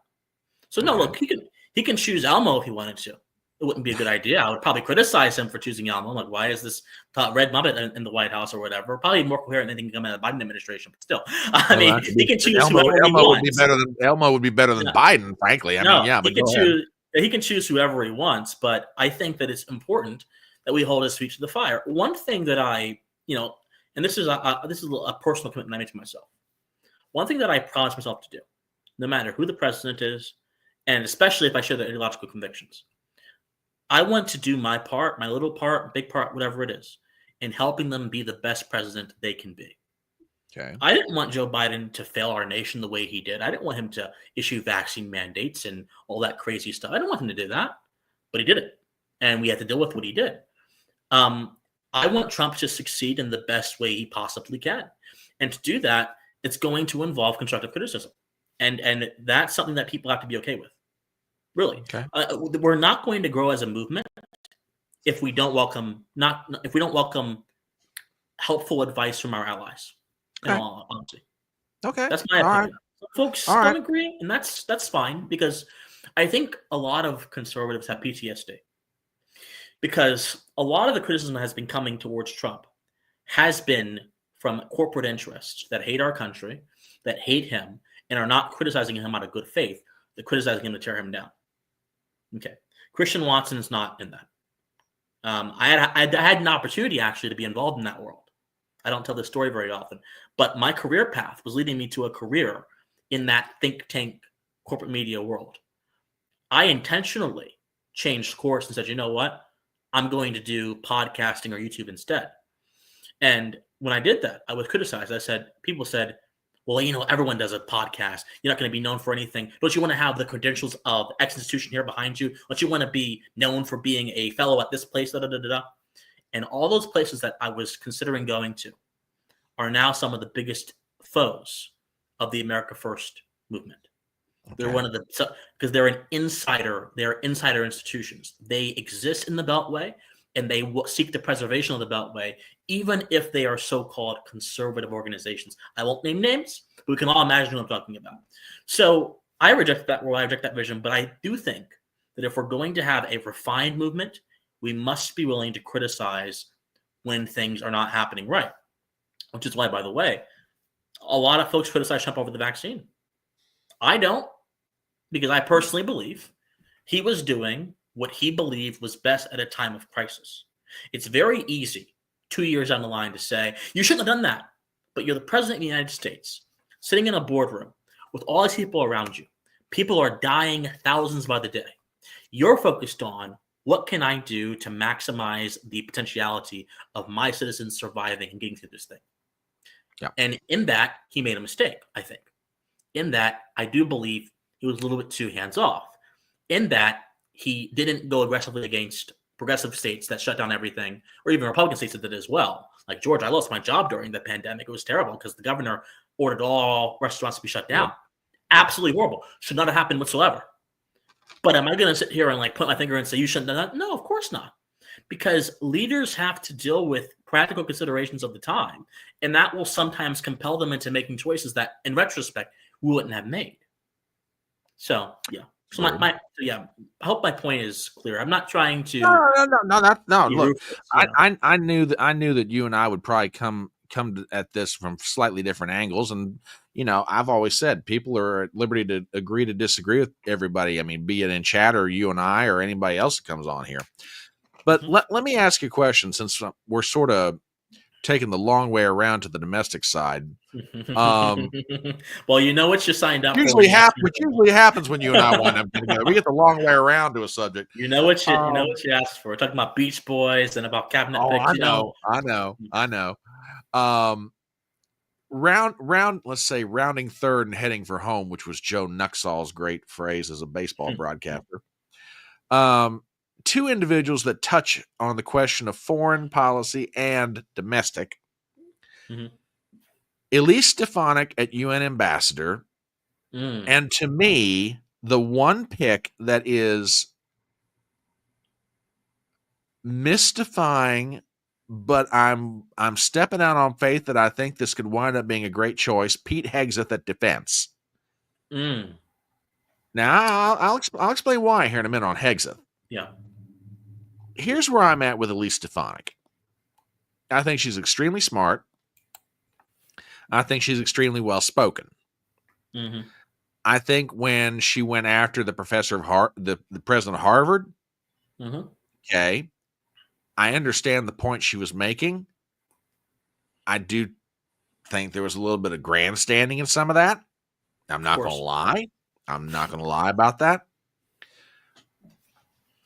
So no, look, he can choose Elmo if he wanted to. It wouldn't be a good idea. I would probably criticize him for choosing Elmo. Like, why is this red Muppet in the White House or whatever? Probably more coherent than anything coming out of the Biden administration. But still, he can choose whoever he wants. Elmo would be better than Biden, frankly. He can choose whoever he wants. But I think that it's important that we hold his feet to the fire. One thing that and this is a personal commitment I made to myself. One thing that I promised myself to do, no matter who the president is, and especially if I share their ideological convictions, I want to do my part, my little part, big part, whatever it is, in helping them be the best president they can be. Okay. I didn't want Joe Biden to fail our nation the way he did. I didn't want him to issue vaccine mandates and all that crazy stuff. I didn't want him to do that, but he did it. And we had to deal with what he did. I want Trump to succeed in the best way he possibly can. And to do that, it's going to involve constructive criticism. And that's something that people have to be okay with. Really. Okay. We're not going to grow as a movement if we don't welcome helpful advice from our allies. Okay. In all honesty. Okay. That's my opinion. Right. Some folks don't agree, and that's fine, because I think a lot of conservatives have PTSD. Because a lot of the criticism that has been coming towards Trump has been from corporate interests that hate our country, that hate him, and are not criticizing him out of good faith. They're criticizing him to tear him down. Okay. Christian Watson is not in that. I had an opportunity actually to be involved in that world. I don't tell this story very often, but my career path was leading me to a career in that think tank corporate media world. I intentionally changed course and said, you know what? I'm going to do podcasting or YouTube instead. And when I did that, I was criticized. People said, well, everyone does a podcast. You're not going to be known for anything. Don't you want to have the credentials of X institution here behind you? Don't you want to be known for being a fellow at this place? And all those places that I was considering going to are now some of the biggest foes of the America First movement. Okay. They're one of because they're an insider. They're insider institutions. They exist in the Beltway, and they will seek the preservation of the Beltway, even if they are so-called conservative organizations. I won't name names, but we can all imagine what I'm talking about. So I reject that role. I reject that vision. But I do think that if we're going to have a refined movement, we must be willing to criticize when things are not happening right, which is why, by the way, a lot of folks criticize Trump over the vaccine. I don't, because I personally believe he was doing what he believed was best at a time of crisis. It's very easy 2 years down the line to say, you shouldn't have done that. But you're the president of the United States, sitting in a boardroom with all these people around you. People are dying thousands by the day. You're focused on, what can I do to maximize the potentiality of my citizens surviving and getting through this thing? Yeah. And in that, he made a mistake, I think. In that, I do believe he was a little bit too hands-off. In that, he didn't go aggressively against progressive states that shut down everything, or even Republican states that did as well. Like Georgia, I lost my job during the pandemic. It was terrible because the governor ordered all restaurants to be shut down. Yeah. Absolutely horrible. Should not have happened whatsoever. But am I going to sit here and point my finger and say you shouldn't have done that? No, of course not. Because leaders have to deal with practical considerations of the time, and that will sometimes compel them into making choices that, in retrospect, we wouldn't have made. So yeah. So I hope my point is clear. I'm not trying to. No. Look, ruthless, I knew that you and I would probably come at this from slightly different angles, and I've always said people are at liberty to agree to disagree with everybody. I mean, be it in chat or you and I or anybody else that comes on here. But let me ask you a question, since we're sort of taking the long way around to the domestic side. Well, you know what you signed up Which usually happens when you and I wind up together. We get the long way around to a subject. You know what you asked for. We're talking about Beach Boys and about cabinet picks. I know. Let's say rounding third and heading for home, which was Joe Nuxall's great phrase as a baseball broadcaster. Two individuals that touch on the question of foreign policy and domestic. Mm-hmm. Elise Stefanik at UN ambassador. And to me, the one pick that is mystifying, but I'm stepping out on faith that I think this could wind up being a great choice, Pete Hegseth at defense. Now, I'll explain why here in a minute on Hegseth. Yeah. Here's where I'm at with Elise Stefanik. I think she's extremely smart. I think she's extremely well-spoken. Mm-hmm. I think when she went after the professor of the president of Harvard, okay, I understand the point she was making. I do think there was a little bit of grandstanding in some of that. I'm not going to lie. I'm not going to lie about that.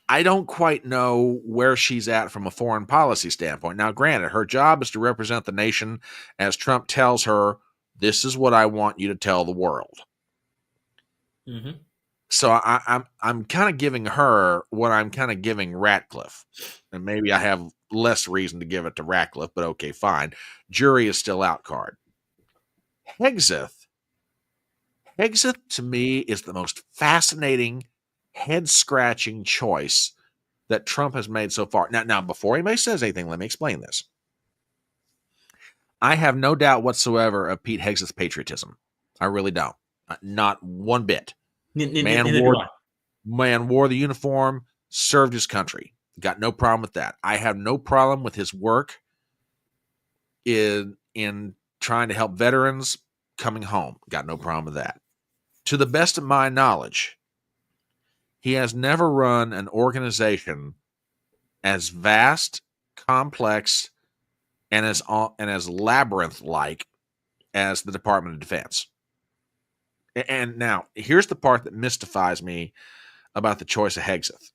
I don't quite know where she's at from a foreign policy standpoint. Now, granted, her job is to represent the nation as Trump tells her, this is what I want you to tell the world. Mm-hmm. So I'm kind of giving her what I'm kind of giving Ratcliffe. And maybe I have less reason to give it to Ratcliffe, but okay, fine. Jury is still out card. Hegseth to me is the most fascinating, head-scratching choice that Trump has made so far. Now, before anybody says anything, let me explain this. I have no doubt whatsoever of Pete Hegseth's patriotism. I really don't. Not one bit. Man wore the uniform, served his country. Got no problem with that. I have no problem with his work in trying to help veterans coming home. Got no problem with that. To the best of my knowledge, he has never run an organization as vast, complex, and as labyrinth-like as the Department of Defense. And now, here's the part that mystifies me about the choice of Hegseth.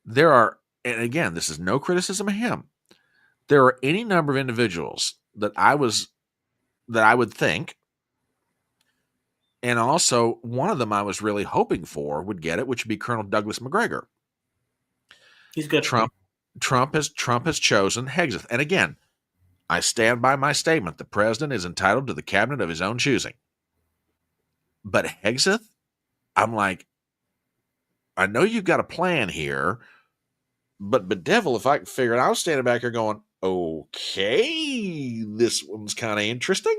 There are, and again, this is no criticism of him, there are any number of individuals that I would think, and also one of them I was really hoping for would get it, which would be Colonel Douglas Macgregor. He's good. Trump has chosen Hegseth. And again, I stand by my statement. The president is entitled to the cabinet of his own choosing. But Hegseth, I'm like, I know you've got a plan here, but devil, if I can figure it out, I was standing back here going, okay, this one's kind of interesting.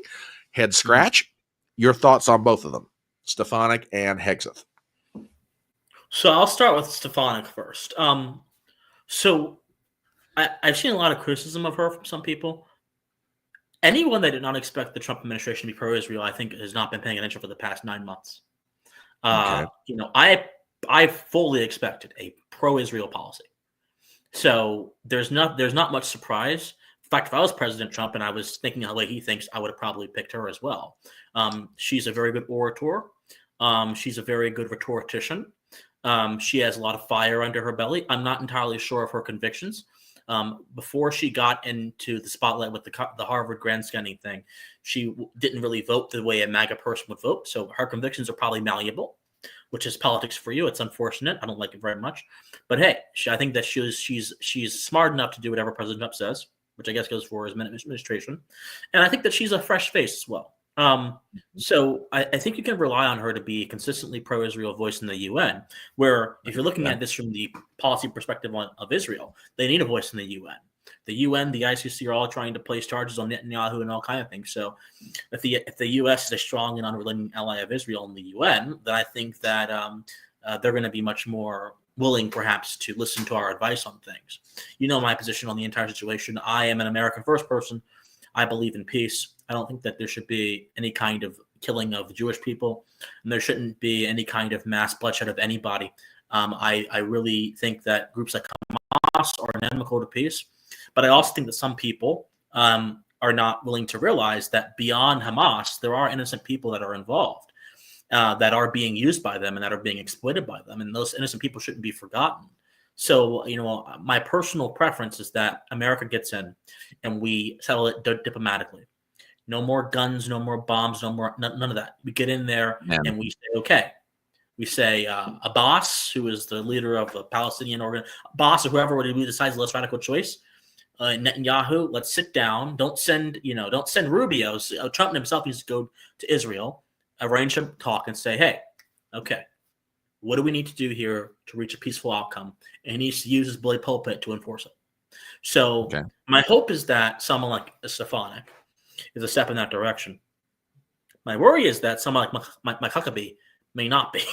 Head scratch. Your thoughts on both of them, Stefanik and Hegseth? So I'll start with Stefanik first. So I've seen a lot of criticism of her from some people. Anyone that did not expect the Trump administration to be pro-Israel, I think, has not been paying attention for the past 9 months. Okay. I fully expected a pro-Israel policy. So there's not much surprise. In fact, if I was President Trump and I was thinking the way he thinks, I would have probably picked her as well. She's a very good orator. She's a very good rhetorician. She has a lot of fire under her belly. I'm not entirely sure of her convictions. Before she got into the spotlight with the Harvard grandstanding thing, she didn't really vote the way a MAGA person would vote. So her convictions are probably malleable, which is politics for you. It's unfortunate. I don't like it very much. But hey, I think that she's smart enough to do whatever President Trump says, which I guess goes for his administration. And I think that she's a fresh face as well. So I think you can rely on her to be a consistently pro-Israel voice in the UN, where if you're looking at this from the policy perspective of Israel, they need a voice in the UN. The UN, the ICC are all trying to place charges on Netanyahu and all kind of things. So if the U.S. is a strong and unrelenting ally of Israel in the UN, then I think that they're going to be much more willing, perhaps, to listen to our advice on things. You know my position on the entire situation. I am an American first person. I believe in peace. I don't think that there should be any kind of killing of Jewish people, and there shouldn't be any kind of mass bloodshed of anybody. I really think that groups like Hamas are inimical to peace, but I also think that some people are not willing to realize that beyond Hamas, there are innocent people that are involved, that are being used by them and that are being exploited by them, and those innocent people shouldn't be forgotten. So, my personal preference is that America gets in and we settle it diplomatically. No more guns, no more bombs, none of that. We get in there and we say, okay. We say Abbas, who is the leader of the Palestinian Abbas or whoever would be decides the less radical choice. Netanyahu, let's sit down. Don't send Rubio. Trump himself needs to go to Israel, arrange a talk, and say, hey, okay, what do we need to do here to reach a peaceful outcome? And he needs to use his bully pulpit to enforce it. So my hope is that someone like Stefanik is a step in that direction. My worry is that someone like Mike Huckabee may not be,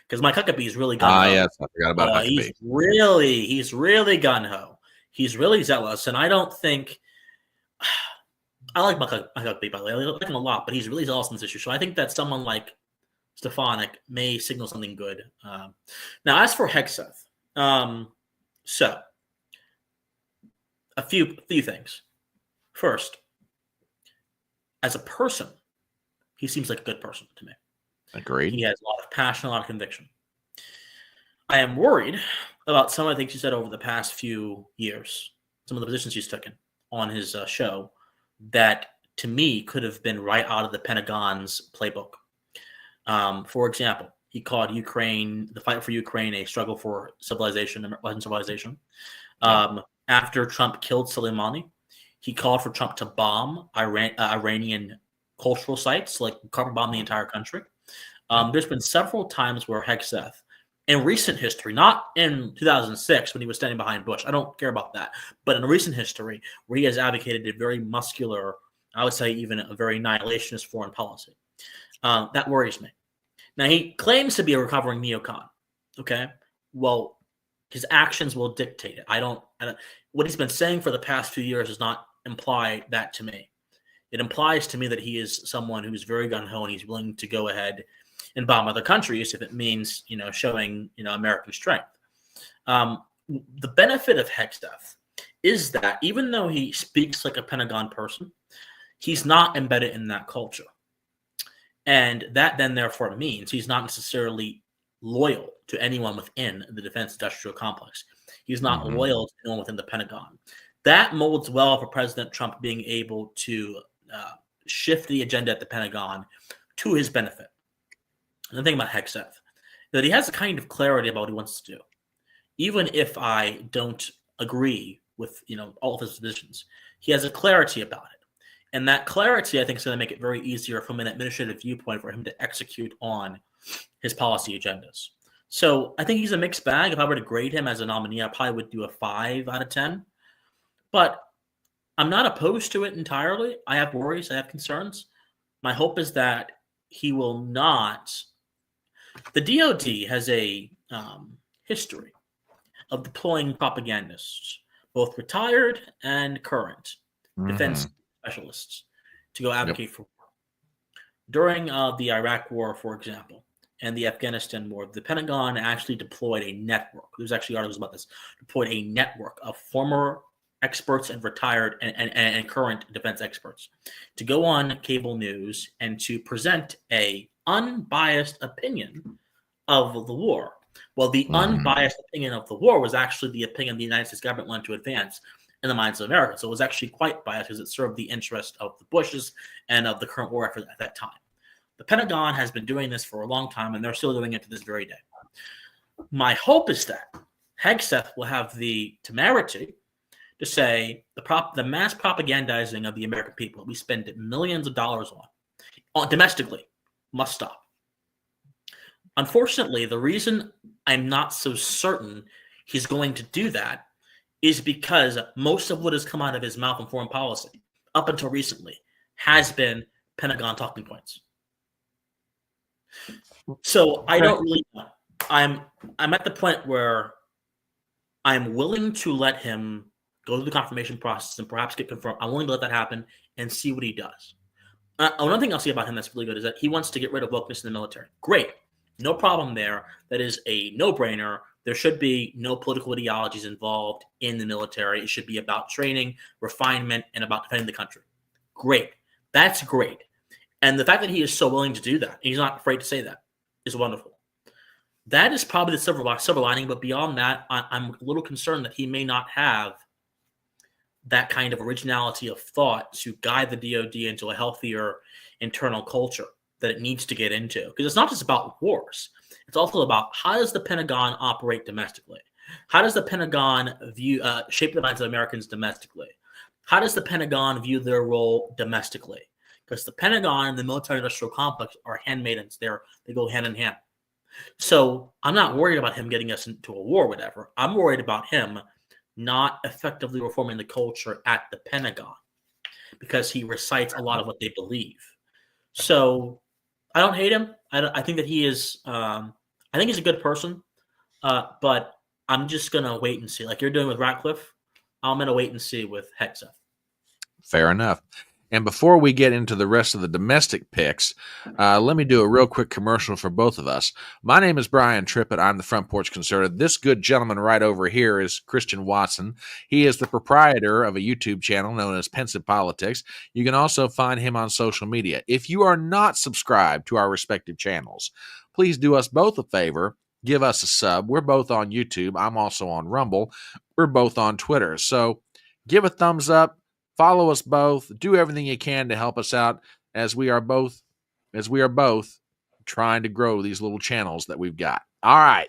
because Mike Huckabee is really gung-ho. Yes, I forgot about Huckabee. He's really gung-ho. He's really zealous, and I don't think I like Mike Huckabee, by the way. I like him a lot, but he's really zealous on this issue. So I think that someone like Stefanik may signal something good. Now, as for Hegseth, so a few things. First, as a person, he seems like a good person to me. Agreed. He has a lot of passion, a lot of conviction. I am worried about some of the things he said over the past few years, some of the positions he's taken on his show that, to me, could have been right out of the Pentagon's playbook. For example, he called the fight for Ukraine, a struggle for civilization, Western civilization. After Trump killed Soleimani, he called for Trump to bomb Iranian cultural sites, like carpet bomb the entire country. There's been several times where Hegseth, in recent history, not in 2006 when he was standing behind Bush, I don't care about that, but in recent history, where he has advocated a very muscular, I would say even a very annihilationist foreign policy. That worries me. Now, he claims to be a recovering neocon. Okay, well, his actions will dictate it. I don't. What he's been saying for the past few years does not imply that to me. It implies to me that he is someone who's very gung-ho and he's willing to go ahead and bomb other countries if it means, showing, American strength. The benefit of Hegseth is that even though he speaks like a Pentagon person, he's not embedded in that culture. And that then therefore means he's not necessarily loyal to anyone within the defense industrial complex. He's not loyal to anyone within the Pentagon. That molds well for President Trump being able to shift the agenda at the Pentagon to his benefit. And the thing about Hegseth, that he has a kind of clarity about what he wants to do. Even if I don't agree with, all of his positions, he has a clarity about it. And that clarity, I think, is going to make it very easier from an administrative viewpoint for him to execute on his policy agendas. So I think he's a mixed bag. If I were to grade him as a nominee, I probably would do a 5 out of 10. But I'm not opposed to it entirely. I have worries. I have concerns. My hope is that he will not. The DOD has a history of deploying propagandists, both retired and current defense specialists, to go advocate for war. During the Iraq War, for example, and the Afghanistan War, the Pentagon actually deployed a network. There's actually articles about this. Deployed a network of former experts and retired and current defense experts to go on cable news and to present a unbiased opinion of the war. Well, the unbiased opinion of the war was actually the opinion the United States government wanted to advance in the minds of Americans. So it was actually quite biased because it served the interest of the Bushes and of the current war effort at that time. The Pentagon has been doing this for a long time, and they're still doing it to this very day. My hope is that Hegseth will have the temerity to say the mass propagandizing of the American people we spend millions of dollars on domestically must stop. Unfortunately, the reason I'm not so certain he's going to do that is because most of what has come out of his mouth in foreign policy up until recently has been Pentagon talking points. So I don't really know. I'm at the point where I'm willing to let him go through the confirmation process and perhaps get confirmed. I'm willing to let that happen and see what he does. Another thing I'll see about him that's really good is that he wants to get rid of wokeness in the military. Great. No problem there. That is a no-brainer. There should be no political ideologies involved in the military. It should be about training, refinement, and about defending the country. Great. That's great. And the fact that he is so willing to do that, and he's not afraid to say that, is wonderful. That is probably the silver lining, but beyond that, I'm a little concerned that he may not have that kind of originality of thought to guide the DoD into a healthier internal culture that it needs to get into. Because it's not just about wars. It's also about how does the Pentagon operate domestically? How does the Pentagon view shape the minds of Americans domestically? How does the Pentagon view their role domestically? Because the Pentagon and the military-industrial complex are handmaidens. They go hand in hand. So I'm not worried about him getting us into a war, whatever. I'm worried about him not effectively reforming the culture at the Pentagon because he recites a lot of what they believe. So I don't hate him. I think that he is. I think he's a good person, but I'm just gonna wait and see. Like you're doing with Ratcliffe, I'm gonna wait and see with Hegseth. Fair enough. And before we get into the rest of the domestic picks, let me do a real quick commercial for both of us. My name is Brian Trippett. I'm the Front Porch Conservative. This good gentleman right over here is Christian Watson. He is the proprietor of a YouTube channel known as Pensive Politics. You can also find him on social media. If you are not subscribed to our respective channels, please do us both a favor. Give us a sub. We're both on YouTube. I'm also on Rumble. We're both on Twitter. So give a thumbs up. Follow us both. Do everything you can to help us out as we are both trying to grow these little channels that we've got. All right.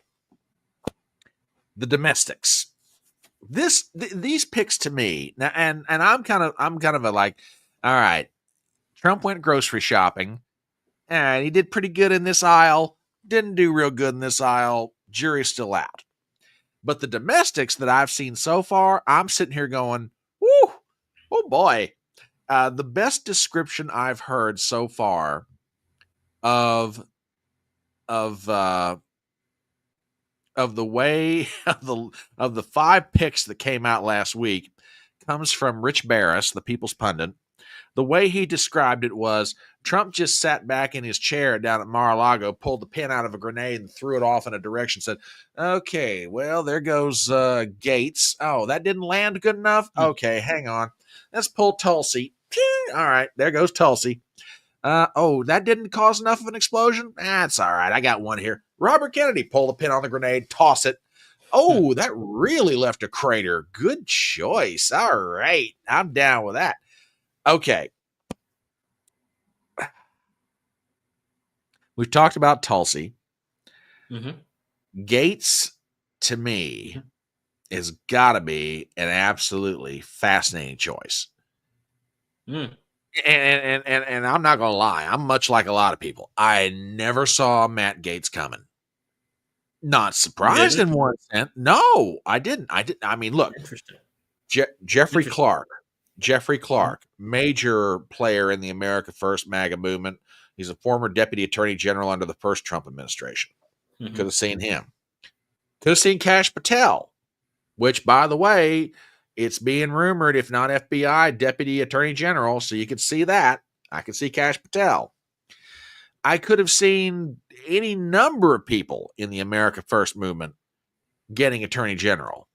The domestics. These picks to me now, and I'm kind of a like, all right. Trump went grocery shopping, and he did pretty good in this aisle. Didn't do real good in this aisle. Jury's still out. But the domestics that I've seen so far, I'm sitting here going, whoo. Oh boy. The best description I've heard so far of the way of the 5 picks that came out last week comes from Rich Barris, the People's Pundit. The way he described it was Trump just sat back in his chair down at Mar-a-Lago, pulled the pin out of a grenade and threw it off in a direction, said, okay, well, there goes Gates. Oh, that didn't land good enough? Okay, hang on. Let's pull Tulsi. All right, there goes Tulsi. Oh, that didn't cause enough of an explosion? That's all right. I got one here. Robert Kennedy, pull the pin on the grenade, toss it. Oh, that really left a crater. Good choice. All right, I'm down with that. Okay. We've talked about Tulsi. Mm-hmm. Gates, to me, has got to be an absolutely fascinating choice. And I'm not going to lie. I'm much like a lot of people. I never saw Matt Gaetz coming. Not surprised in one sense. No, I didn't. I mean, look, Jeffrey Clark, major player in the America First MAGA movement. He's a former deputy attorney general under the first Trump administration. Mm-hmm. Could have seen him. Could have seen Kash Patel, which, by the way, it's being rumored, if not FBI, deputy attorney general. So you could see that. I could see Kash Patel. I could have seen any number of people in the America First movement getting attorney general.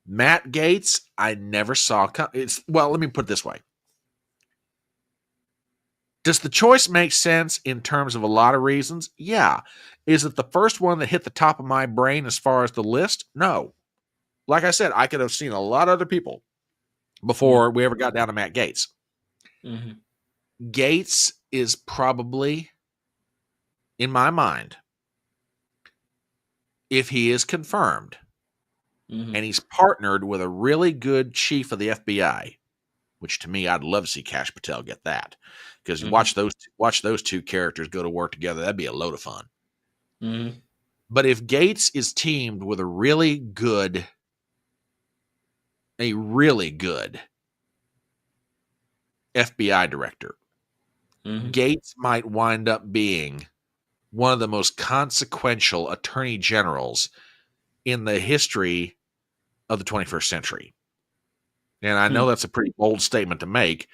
Matt Gaetz, I never saw. Well, let me put it this way. Does the choice make sense in terms of a lot of reasons? Yeah. Is it the first one that hit the top of my brain as far as the list? No. Like I said, I could have seen a lot of other people before we ever got down to Matt Gaetz. Mm-hmm. Gaetz is probably, in my mind, if he is confirmed, and he's partnered with a really good chief of the FBI, which to me, I'd love to see Kash Patel get that. Because you watch those two characters go to work together, that'd be a load of fun. Mm-hmm. But if Gaetz is teamed with a really good a really good FBI director, Gates might wind up being one of the most consequential attorney generals in the history of the 21st century. And I know that's a pretty bold statement to make.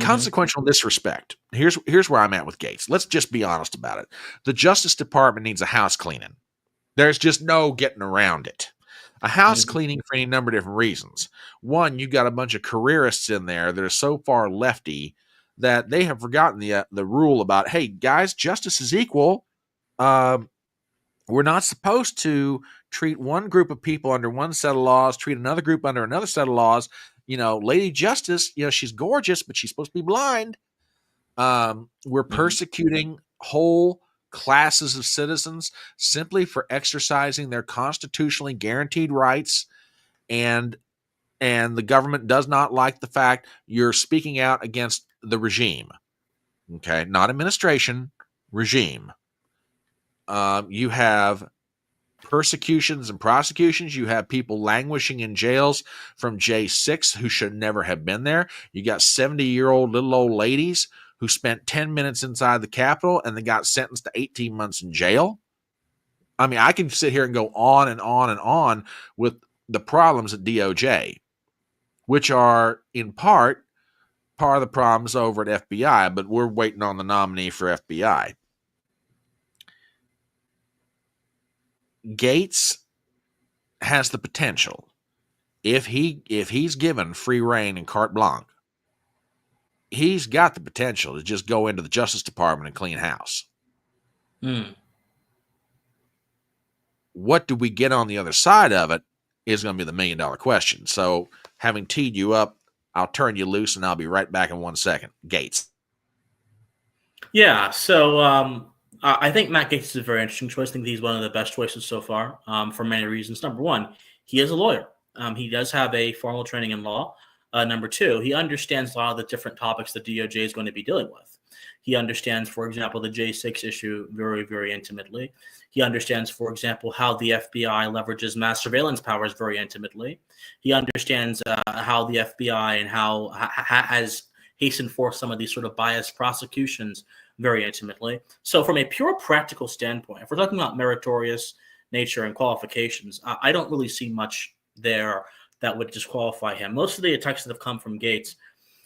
Consequential in this respect. Here's where I'm at with Gates. Let's just be honest about it. The Justice Department needs a house cleaning. There's just no getting around it. A house cleaning for any number of different reasons. One, you got a bunch of careerists in there that are so far lefty that they have forgotten the rule about, hey, guys, justice is equal. We're not supposed to treat one group of people under one set of laws, treat another group under another set of laws. Lady Justice, she's gorgeous, but she's supposed to be blind. We're persecuting whole classes of citizens simply for exercising their constitutionally guaranteed rights, and the government does not like the fact you're speaking out against the regime. Okay, not administration, regime. You have persecutions and prosecutions. You have people languishing in jails from J6 who should never have been there. You got 70-year-old little old ladies who spent 10 minutes inside the Capitol and they got sentenced to 18 months in jail. I mean, I can sit here and go on and on and on with the problems at DOJ, which are in part of the problems over at FBI, but we're waiting on the nominee for FBI. Gates has the potential, if he's given free reign and carte blanche, he's got the potential to just go into the Justice Department and clean house. What do we get on the other side of it is going to be the $1 million question. So, having teed you up, I'll turn you loose and I'll be right back in 1 second. Gates. Yeah, so I think Matt Gaetz is a very interesting choice. I think he's one of the best choices so far for many reasons. Number one, he is a lawyer. He does have a formal training in law. Number two, he understands a lot of the different topics the DOJ is going to be dealing with. He understands, for example, the J6 issue very, very intimately. He understands, for example, how the FBI leverages mass surveillance powers very intimately. He understands how the FBI and how has hastened forth some of these sort of biased prosecutions very intimately. So from a pure practical standpoint, if we're talking about meritorious nature and qualifications, I don't really see much there that would disqualify him. Most of the attacks that have come from Gates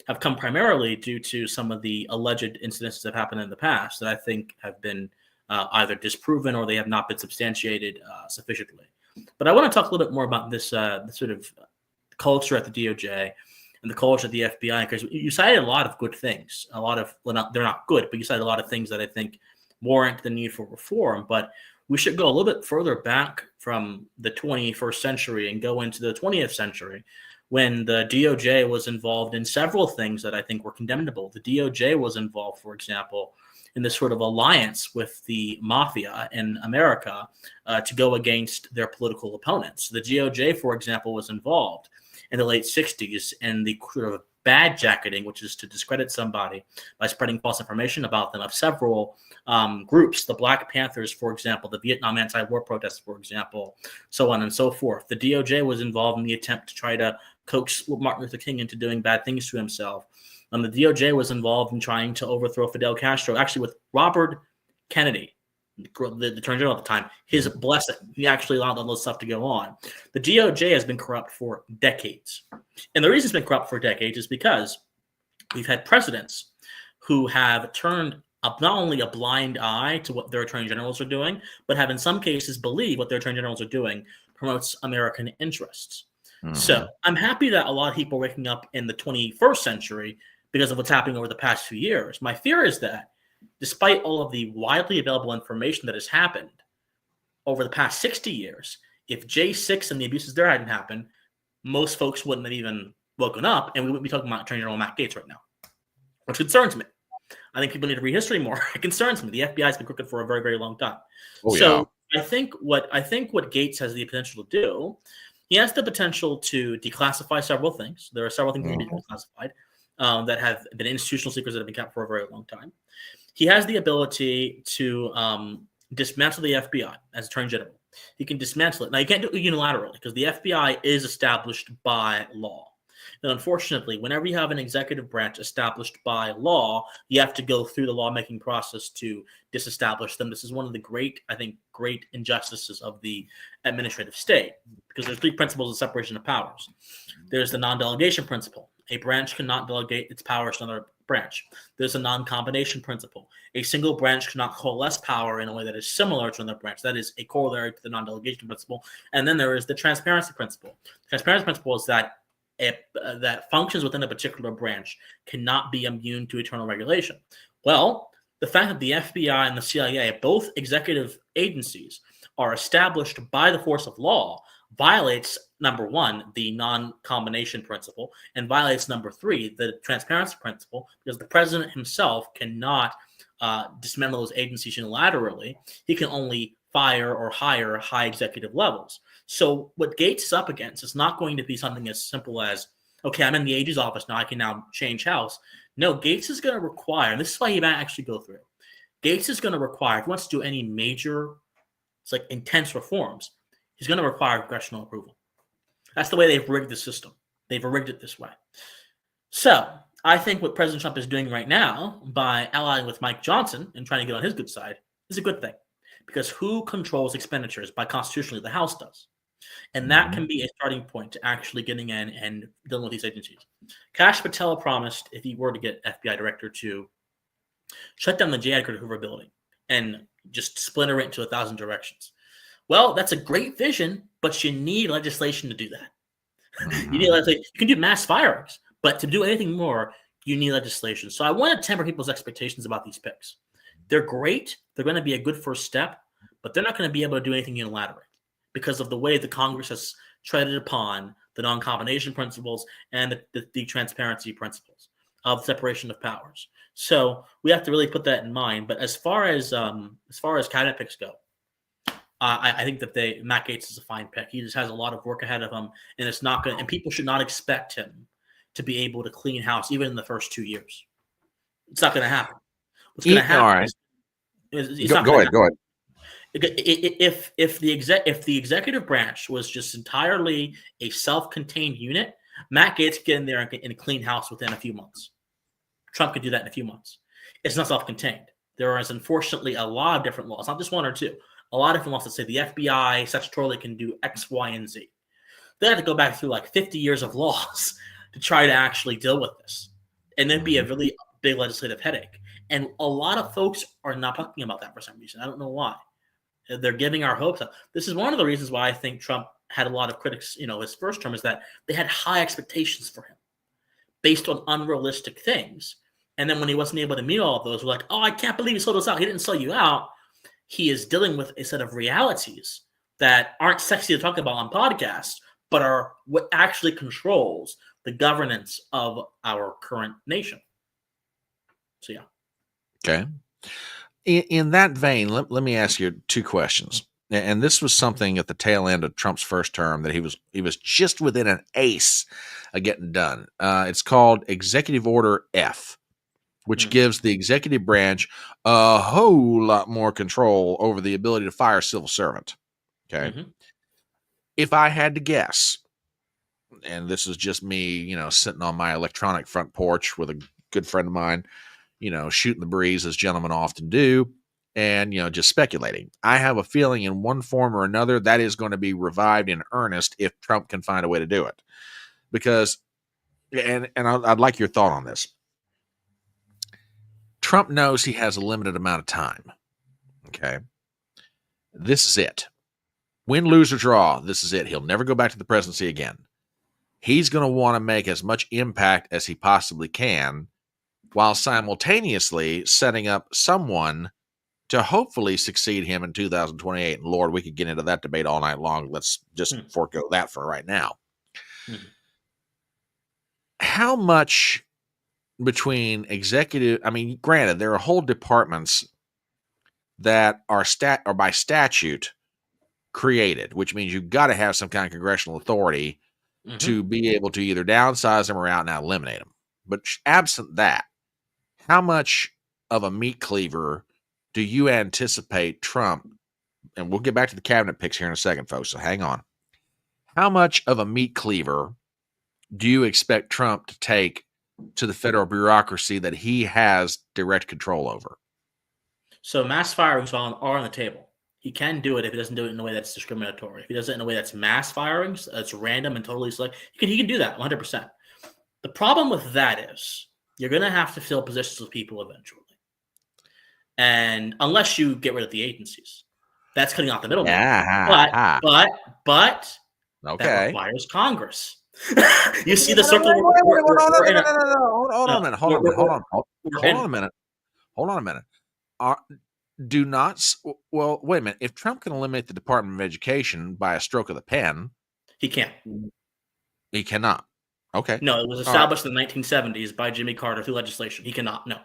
have come primarily due to some of the alleged incidents that have happened in the past that I think have been either disproven or they have not been substantiated sufficiently. But I want to talk a little bit more about this sort of culture at the DOJ and the culture of the FBI, because you cited a lot of good things. A lot of, well, they're not good, but you cited a lot of things that I think warrant the need for reform. But we should go a little bit further back from the 21st century and go into the 20th century, when the DOJ was involved in several things that I think were condemnable. The DOJ was involved, for example, in this sort of alliance with the mafia in America to go against their political opponents. The DOJ, for example, was involved in the late 60s in the sort of bad jacketing, which is to discredit somebody by spreading false information about them, of several groups, the Black Panthers, for example, the Vietnam anti-war protests, for example, so on and so forth. The DOJ was involved in the attempt to try to coax Martin Luther King into doing bad things to himself. The DOJ was involved in trying to overthrow Fidel Castro, actually with Robert Kennedy, the Attorney General at the time, his blessing. He actually allowed all this stuff to go on. The DOJ has been corrupt for decades. And the reason it's been corrupt for decades is because we've had presidents who have turned up not only a blind eye to what their attorney generals are doing, but have in some cases believe what their attorney generals are doing promotes American interests. Mm-hmm. So I'm happy that a lot of people are waking up in the 21st century because of what's happening over the past few years. My fear is that despite all of the widely available information that has happened over the past 60 years, if J6 and the abuses there hadn't happened, most folks wouldn't have even woken up, and we wouldn't be talking about Attorney General Matt Gaetz right now, which concerns me. I think people need to read history more. It concerns me. The FBI has been crooked for a very, very long time. So I think what Gaetz has the potential to do, he has the potential to declassify several things. There are several things that need to be declassified that have been institutional secrets that have been kept for a very long time. He has the ability to dismantle the FBI as Attorney General. He can dismantle it. Now, you can't do it unilaterally because the FBI is established by law. And unfortunately, whenever you have an executive branch established by law, you have to go through the lawmaking process to disestablish them. This is one of the great injustices of the administrative state, because there's 3 principles of separation of powers. There's the non-delegation principle. A branch cannot delegate its powers to another branch. There's a non-combination principle. A single branch cannot coalesce power in a way that is similar to another branch. That is a corollary to the non-delegation principle. And then there is the transparency principle. The transparency principle is that that functions within a particular branch cannot be immune to eternal regulation. Well, the fact that the FBI and the CIA, both executive agencies, are established by the force of law violates, number 1, the non-combination principle, and violates, number 3, the transparency principle, because the president himself cannot dismantle those agencies unilaterally. He can only fire or hire high executive levels. So what Gates is up against is not going to be something as simple as, okay, I'm in the AG's office now, I can now change house. No, Gates is going to require, and this is why he might actually go through, Gates is going to require, if he wants to do any major, it's like intense reforms, he's going to require congressional approval. That's the way they've rigged the system. They've rigged it this way. So I think what President Trump is doing right now by allying with Mike Johnson and trying to get on his good side is a good thing. Because who controls expenditures? By constitutionally, the House does. And that can be a starting point to actually getting in and dealing with these agencies. Kash Patel promised, if he were to get FBI director, to shut down the J. Edgar Hoover building and just splinter it into 1,000 directions. Well, that's a great vision, but you need legislation to do that. You need legislation. You can do mass firings, but to do anything more, you need legislation. So I want to temper people's expectations about these picks. They're great. They're going to be a good first step, but they're not going to be able to do anything unilaterally because of the way the Congress has treaded upon the non-combination principles and the transparency principles of separation of powers. So we have to really put that in mind. But as far as cabinet picks go, I think that Matt Gaetz is a fine pick. He just has a lot of work ahead of him, and it's not going. And people should not expect him to be able to clean house even in the first 2 years. It's not going to happen. What's going to happen? All right. Go ahead. If the executive branch was just entirely a self-contained unit, Matt Gaetz could get in there and clean house within a few months. Trump could do that in a few months. It's not self-contained. There is unfortunately a lot of different laws, not just one or two. A lot of different laws that say the FBI statutorily can do X, Y, and Z. They have to go back through like 50 years of laws to try to actually deal with this, and it'd be a really big legislative headache. And a lot of folks are not talking about that for some reason. I don't know why. They're giving our hopes up. This is one of the reasons why I think Trump had a lot of critics, his first term, is that they had high expectations for him based on unrealistic things. And then when he wasn't able to meet all of those, we're like, oh, I can't believe he sold us out. He didn't sell you out. He is dealing with a set of realities that aren't sexy to talk about on podcasts, but are what actually controls the governance of our current nation. So, yeah. Okay. In that vein, let me ask you 2 questions. And this was something at the tail end of Trump's first term that he was just within an ace of getting done. It's called Executive Order F, which gives the executive branch a whole lot more control over the ability to fire a civil servant. Okay. If I had to guess, and this is just me, sitting on my electronic front porch with a good friend of mine, shooting the breeze as gentlemen often do, and, just speculating. I have a feeling in one form or another that is going to be revived in earnest if Trump can find a way to do it. Because, and I'd like your thought on this. Trump knows he has a limited amount of time. Okay. This is it. Win, lose, or draw, this is it. He'll never go back to the presidency again. He's going to want to make as much impact as he possibly can, while simultaneously setting up someone to hopefully succeed him in 2028. And Lord, we could get into that debate all night long. Let's just forego that for right now. How much between granted, there are whole departments that are by statute created, which means you've got to have some kind of congressional authority to be able to either downsize them or out and out eliminate them. But absent that, how much of a meat cleaver do you anticipate Trump, and we'll get back to the cabinet picks here in a second, folks, so hang on. How much of a meat cleaver do you expect Trump to take to the federal bureaucracy that he has direct control over? So mass firings are on the table. He can do it if he doesn't do it in a way that's discriminatory. If he does it in a way that's mass firings, that's random and totally select, he can do that 100%. The problem with that is you're going to have to fill positions with people eventually. And unless you get rid of the agencies, that's cutting off the middleman. Yeah. But okay, that requires Congress. You see the circle. Hold on a minute. Do not. Well, wait a minute. If Trump can eliminate the Department of Education by a stroke of the pen, he can't. He cannot. Okay. No, it was established in the 1970s by Jimmy Carter through legislation. He cannot. No.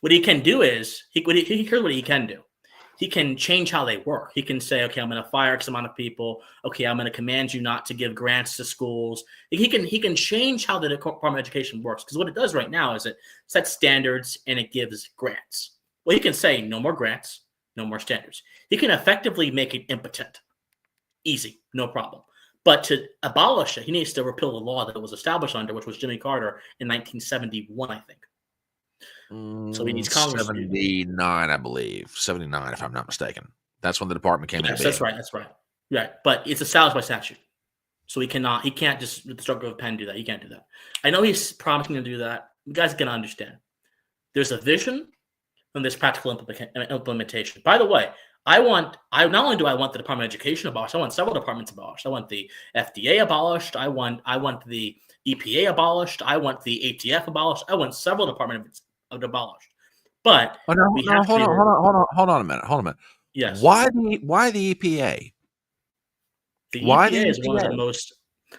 What he can do is here's what he can do. He can change how they work. He can say, okay, I'm going to fire X amount of people. Okay, I'm going to command you not to give grants to schools. He can change how the Department of Education works, because what it does right now is it sets standards and it gives grants. Well, he can say no more grants, no more standards. He can effectively make it impotent. Easy, no problem. But to abolish it, he needs to repeal the law that it was established under, which was Jimmy Carter in 1971, I think. So he needs Congress. 79, I believe. 79, if I'm not mistaken. That's when the department came in. That's right. Right. But it's established by statute. So he can't just with the stroke of a pen do that. He can't do that. I know he's promising to do that. You guys are going to understand. There's a vision and there's practical implementation. By the way, not only do I want the Department of Education abolished, I want several departments abolished. I want the FDA abolished. I want the EPA abolished. I want the ATF abolished. I want several departments abolished. But hold on a minute. Yes. Why the EPA? The EPA is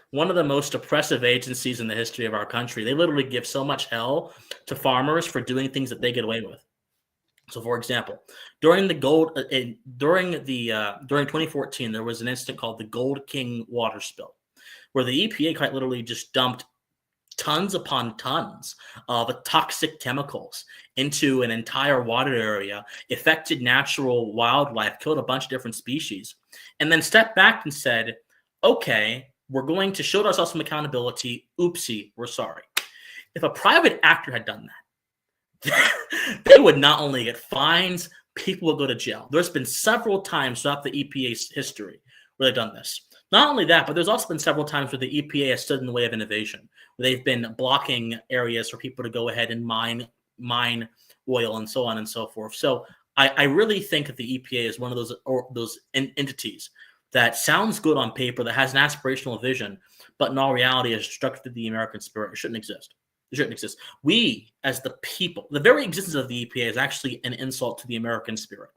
one of the most oppressive agencies in the history of our country. They literally give so much hell to farmers for doing things that they get away with. So, for example, during 2014, there was an incident called the Gold King water spill, where the EPA quite literally just dumped tons upon tons of toxic chemicals into an entire water area, affected natural wildlife, killed a bunch of different species, and then stepped back and said, okay, we're going to shield ourselves from accountability. Oopsie, we're sorry. If a private actor had done that, they would not only get fines, people will go to jail. There's been several times throughout the EPA's history where they've done this. Not only that, but there's also been several times where the EPA has stood in the way of innovation, where they've been blocking areas for people to go ahead and mine oil and so on and so forth. So I really think that the EPA is one of those entities that sounds good on paper, that has an aspirational vision, but in all reality is destructive to the American spirit. It shouldn't exist. It shouldn't exist. We, as the people, the very existence of the EPA is actually an insult to the American spirit.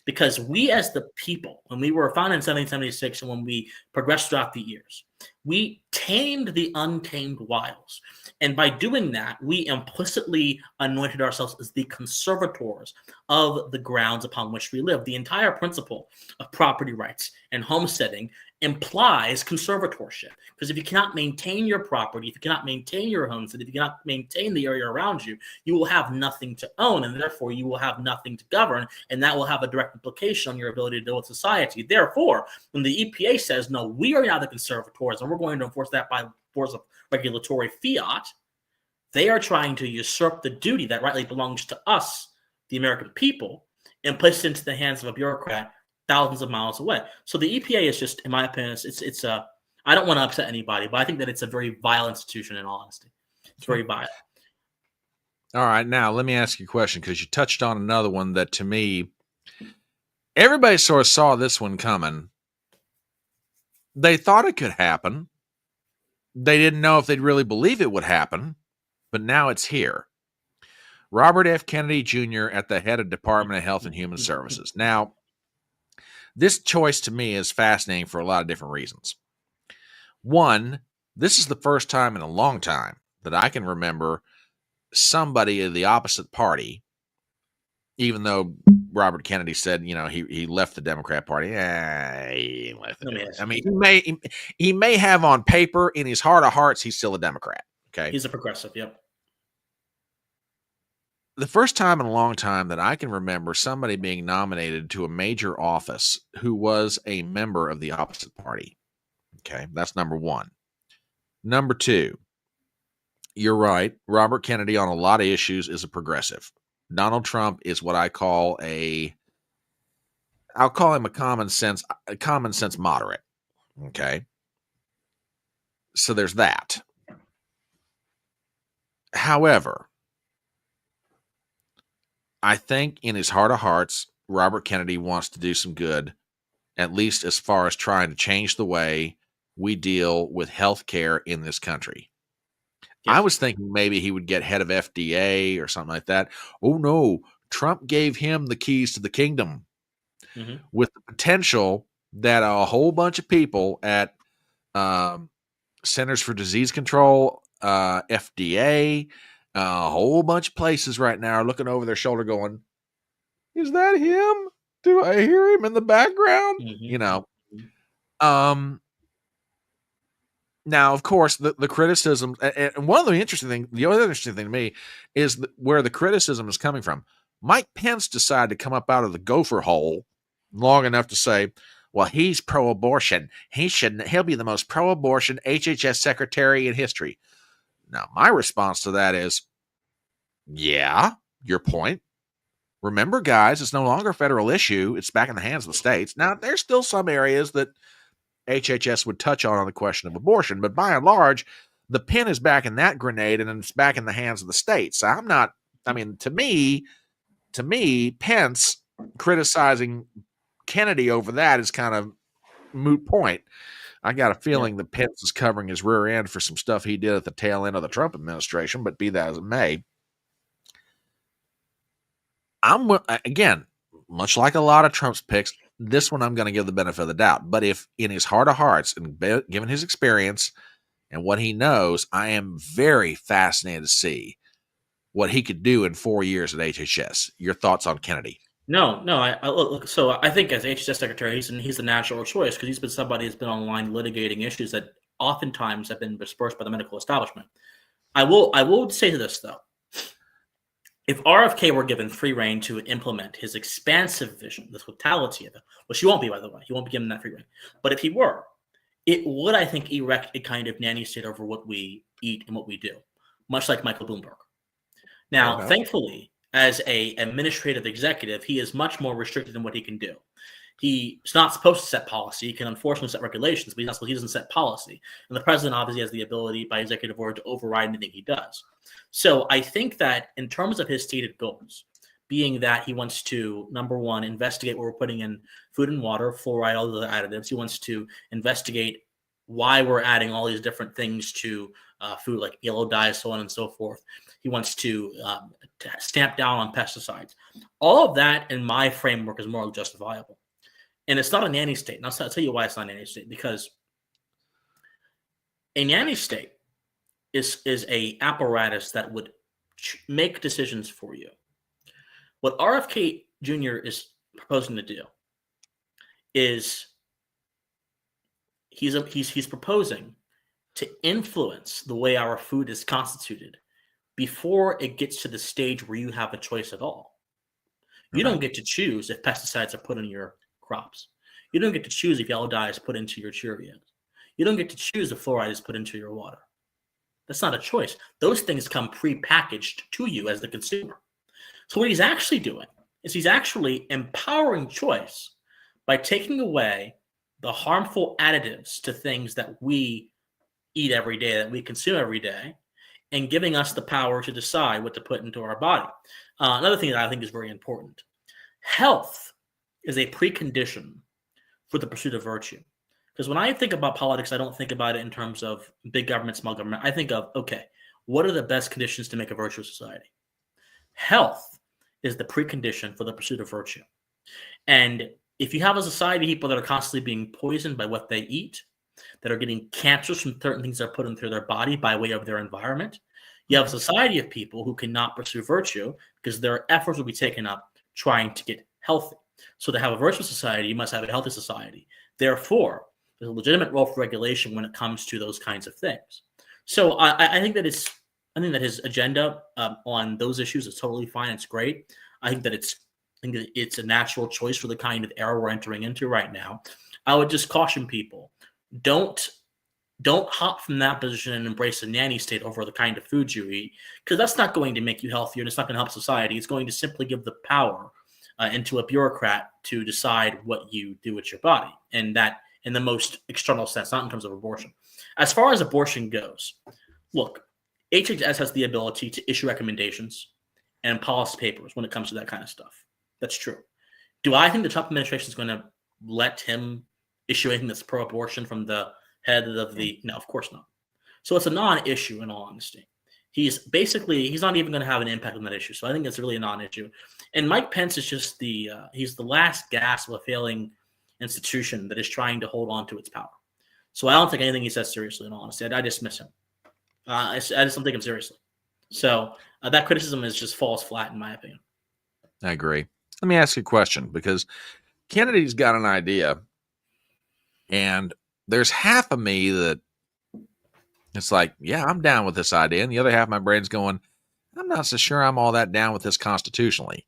Because we as the people, when we were founded in 1776 and when we progressed throughout the years, we tamed the untamed wilds. And by doing that, we implicitly anointed ourselves as the conservators of the grounds upon which we live. The entire principle of property rights and homesteading implies conservatorship. Because if you cannot maintain your property, if you cannot maintain your homestead, if you cannot maintain the area around you, you will have nothing to own, and therefore you will have nothing to govern, and that will have a direct implication on your ability to deal with society. Therefore, when the EPA says, no, we are now the conservators, and we're going to enforce that by force of regulatory fiat, they are trying to usurp the duty that rightly belongs to us, the American people, and place it into the hands of a bureaucrat thousands of miles away. So the EPA is just, in my opinion, it's I don't want to upset anybody, but I think that it's a very vile institution, in all honesty. It's very vile. All right, now let me ask you a question, because you touched on another one that, to me, everybody sort of saw this one coming. They thought it could happen. They didn't know if they'd really believe it would happen, but now it's here. Robert F. Kennedy Jr. at the head of Department of Health and Human Services. Now, this choice to me is fascinating for a lot of different reasons. One, this is the first time in a long time that I can remember somebody of the opposite party, even though Robert Kennedy said, he left the Democrat Party. He left I mean, he may have on paper, in his heart of hearts, he's still a Democrat. Okay, he's a progressive. Yep. the first time in a long time that I can remember somebody being nominated to a major office who was a member of the opposite party. Okay, that's number one. Number two, you're right. Robert Kennedy on a lot of issues is a progressive. Donald Trump is what I'll call him a common sense moderate. Okay. So there's that. However, I think in his heart of hearts, Robert Kennedy wants to do some good, at least as far as trying to change the way we deal with healthcare in this country. Yes. I was thinking maybe he would get head of FDA or something like that. Oh, no. Trump gave him the keys to the kingdom with the potential that a whole bunch of people at Centers for Disease Control, FDA, a whole bunch of places right now are looking over their shoulder going, is that him? Do I hear him in the background? You know, now, of course, the criticism, and one of the other interesting thing to me is where the criticism is coming from. Mike Pence decided to come up out of the gopher hole long enough to say, well, he's pro-abortion. He'll be the most pro-abortion HHS secretary in history. Now, my response to that is, yeah, your point. Remember, guys, it's no longer a federal issue. It's back in the hands of the states. Now, there's still some areas that HHS would touch on the question of abortion, but by and large, the pin is back in that grenade and it's back in the hands of the states. So to me, Pence criticizing Kennedy over that is kind of moot point. I got a feeling that Pence is covering his rear end for some stuff he did at the tail end of the Trump administration, but be that as it may, again, much like a lot of Trump's picks, this one I'm going to give the benefit of the doubt. But if in his heart of hearts, and given his experience and what he knows, I am very fascinated to see what he could do in 4 years at HHS. Your thoughts on Kennedy? No. Look, so I think as HHS secretary, he's the natural choice because he's been somebody who's been online litigating issues that oftentimes have been dispersed by the medical establishment. I will say this though. If RFK were given free reign to implement his expansive vision, the totality of it, which he won't be, by the way, he won't be given that free reign. But if he were, it would, I think, erect a kind of nanny state over what we eat and what we do, much like Michael Bloomberg. Now, thankfully, as an administrative executive, he is much more restricted in what he can do. He's not supposed to set policy. He can unfortunately set regulations, but he doesn't set policy. And the president obviously has the ability by executive order to override anything he does. So I think that in terms of his stated goals, being that he wants to, number one, investigate what we're putting in food and water, fluoride, all the other additives. He wants to investigate why we're adding all these different things to food, like yellow dyes, so on and so forth. He wants to stamp down on pesticides. All of that in my framework is morally justifiable. And it's not a nanny state. And I'll tell you why it's not a nanny state. Because a nanny state is a apparatus that would make decisions for you. What RFK Jr. is proposing to do is he's proposing to influence the way our food is constituted before it gets to the stage where you have a choice at all. You don't get to choose if pesticides are put in your crops. You don't get to choose if yellow dye is put into your Cheerios. You don't get to choose if fluoride is put into your water. That's not a choice. Those things come pre-packaged to you as the consumer. So what he's actually doing is he's actually empowering choice by taking away the harmful additives to things that we eat every day, that we consume every day, and giving us the power to decide what to put into our body. Another thing that I think is very important. Health is a precondition for the pursuit of virtue. Because when I think about politics, I don't think about it in terms of big government, small government. I think of, okay, what are the best conditions to make a virtuous society? Health is the precondition for the pursuit of virtue. And if you have a society of people that are constantly being poisoned by what they eat, that are getting cancers from certain things that are put into their body by way of their environment, you have a society of people who cannot pursue virtue because their efforts will be taken up trying to get healthy. So to have a virtuous society, you must have a healthy society. Therefore, there's a legitimate role for regulation when it comes to those kinds of things. So I think that it's I think that his agenda on those issues is totally fine. It's great. I think that it's a natural choice for the kind of era we're entering into right now. I would just caution people: don't hop from that position and embrace a nanny state over the kind of food you eat, because that's not going to make you healthier and it's not going to help society. It's going to simply give the power into a bureaucrat to decide what you do with your body, and that in the most external sense, not in terms of abortion. As far as abortion goes, look, HHS has the ability to issue recommendations and policy papers when it comes to that kind of stuff. That's true. Do I think the Trump administration is going to let him issue anything that's pro-abortion from the head of the? No, of course not. So it's a non-issue in all honesty. He's not even going to have an impact on that issue. So I think it's really a non-issue. And Mike Pence is just he's the last gasp of a failing institution that is trying to hold on to its power. So I don't take anything he says seriously in all honesty. I dismiss him. I just don't take him seriously. So that criticism is just falls flat in my opinion. I agree. Let me ask you a question, because Kennedy's got an idea, and there's half of me that it's like, yeah, I'm down with this idea. And the other half of my brain's going, I'm not so sure I'm all that down with this constitutionally.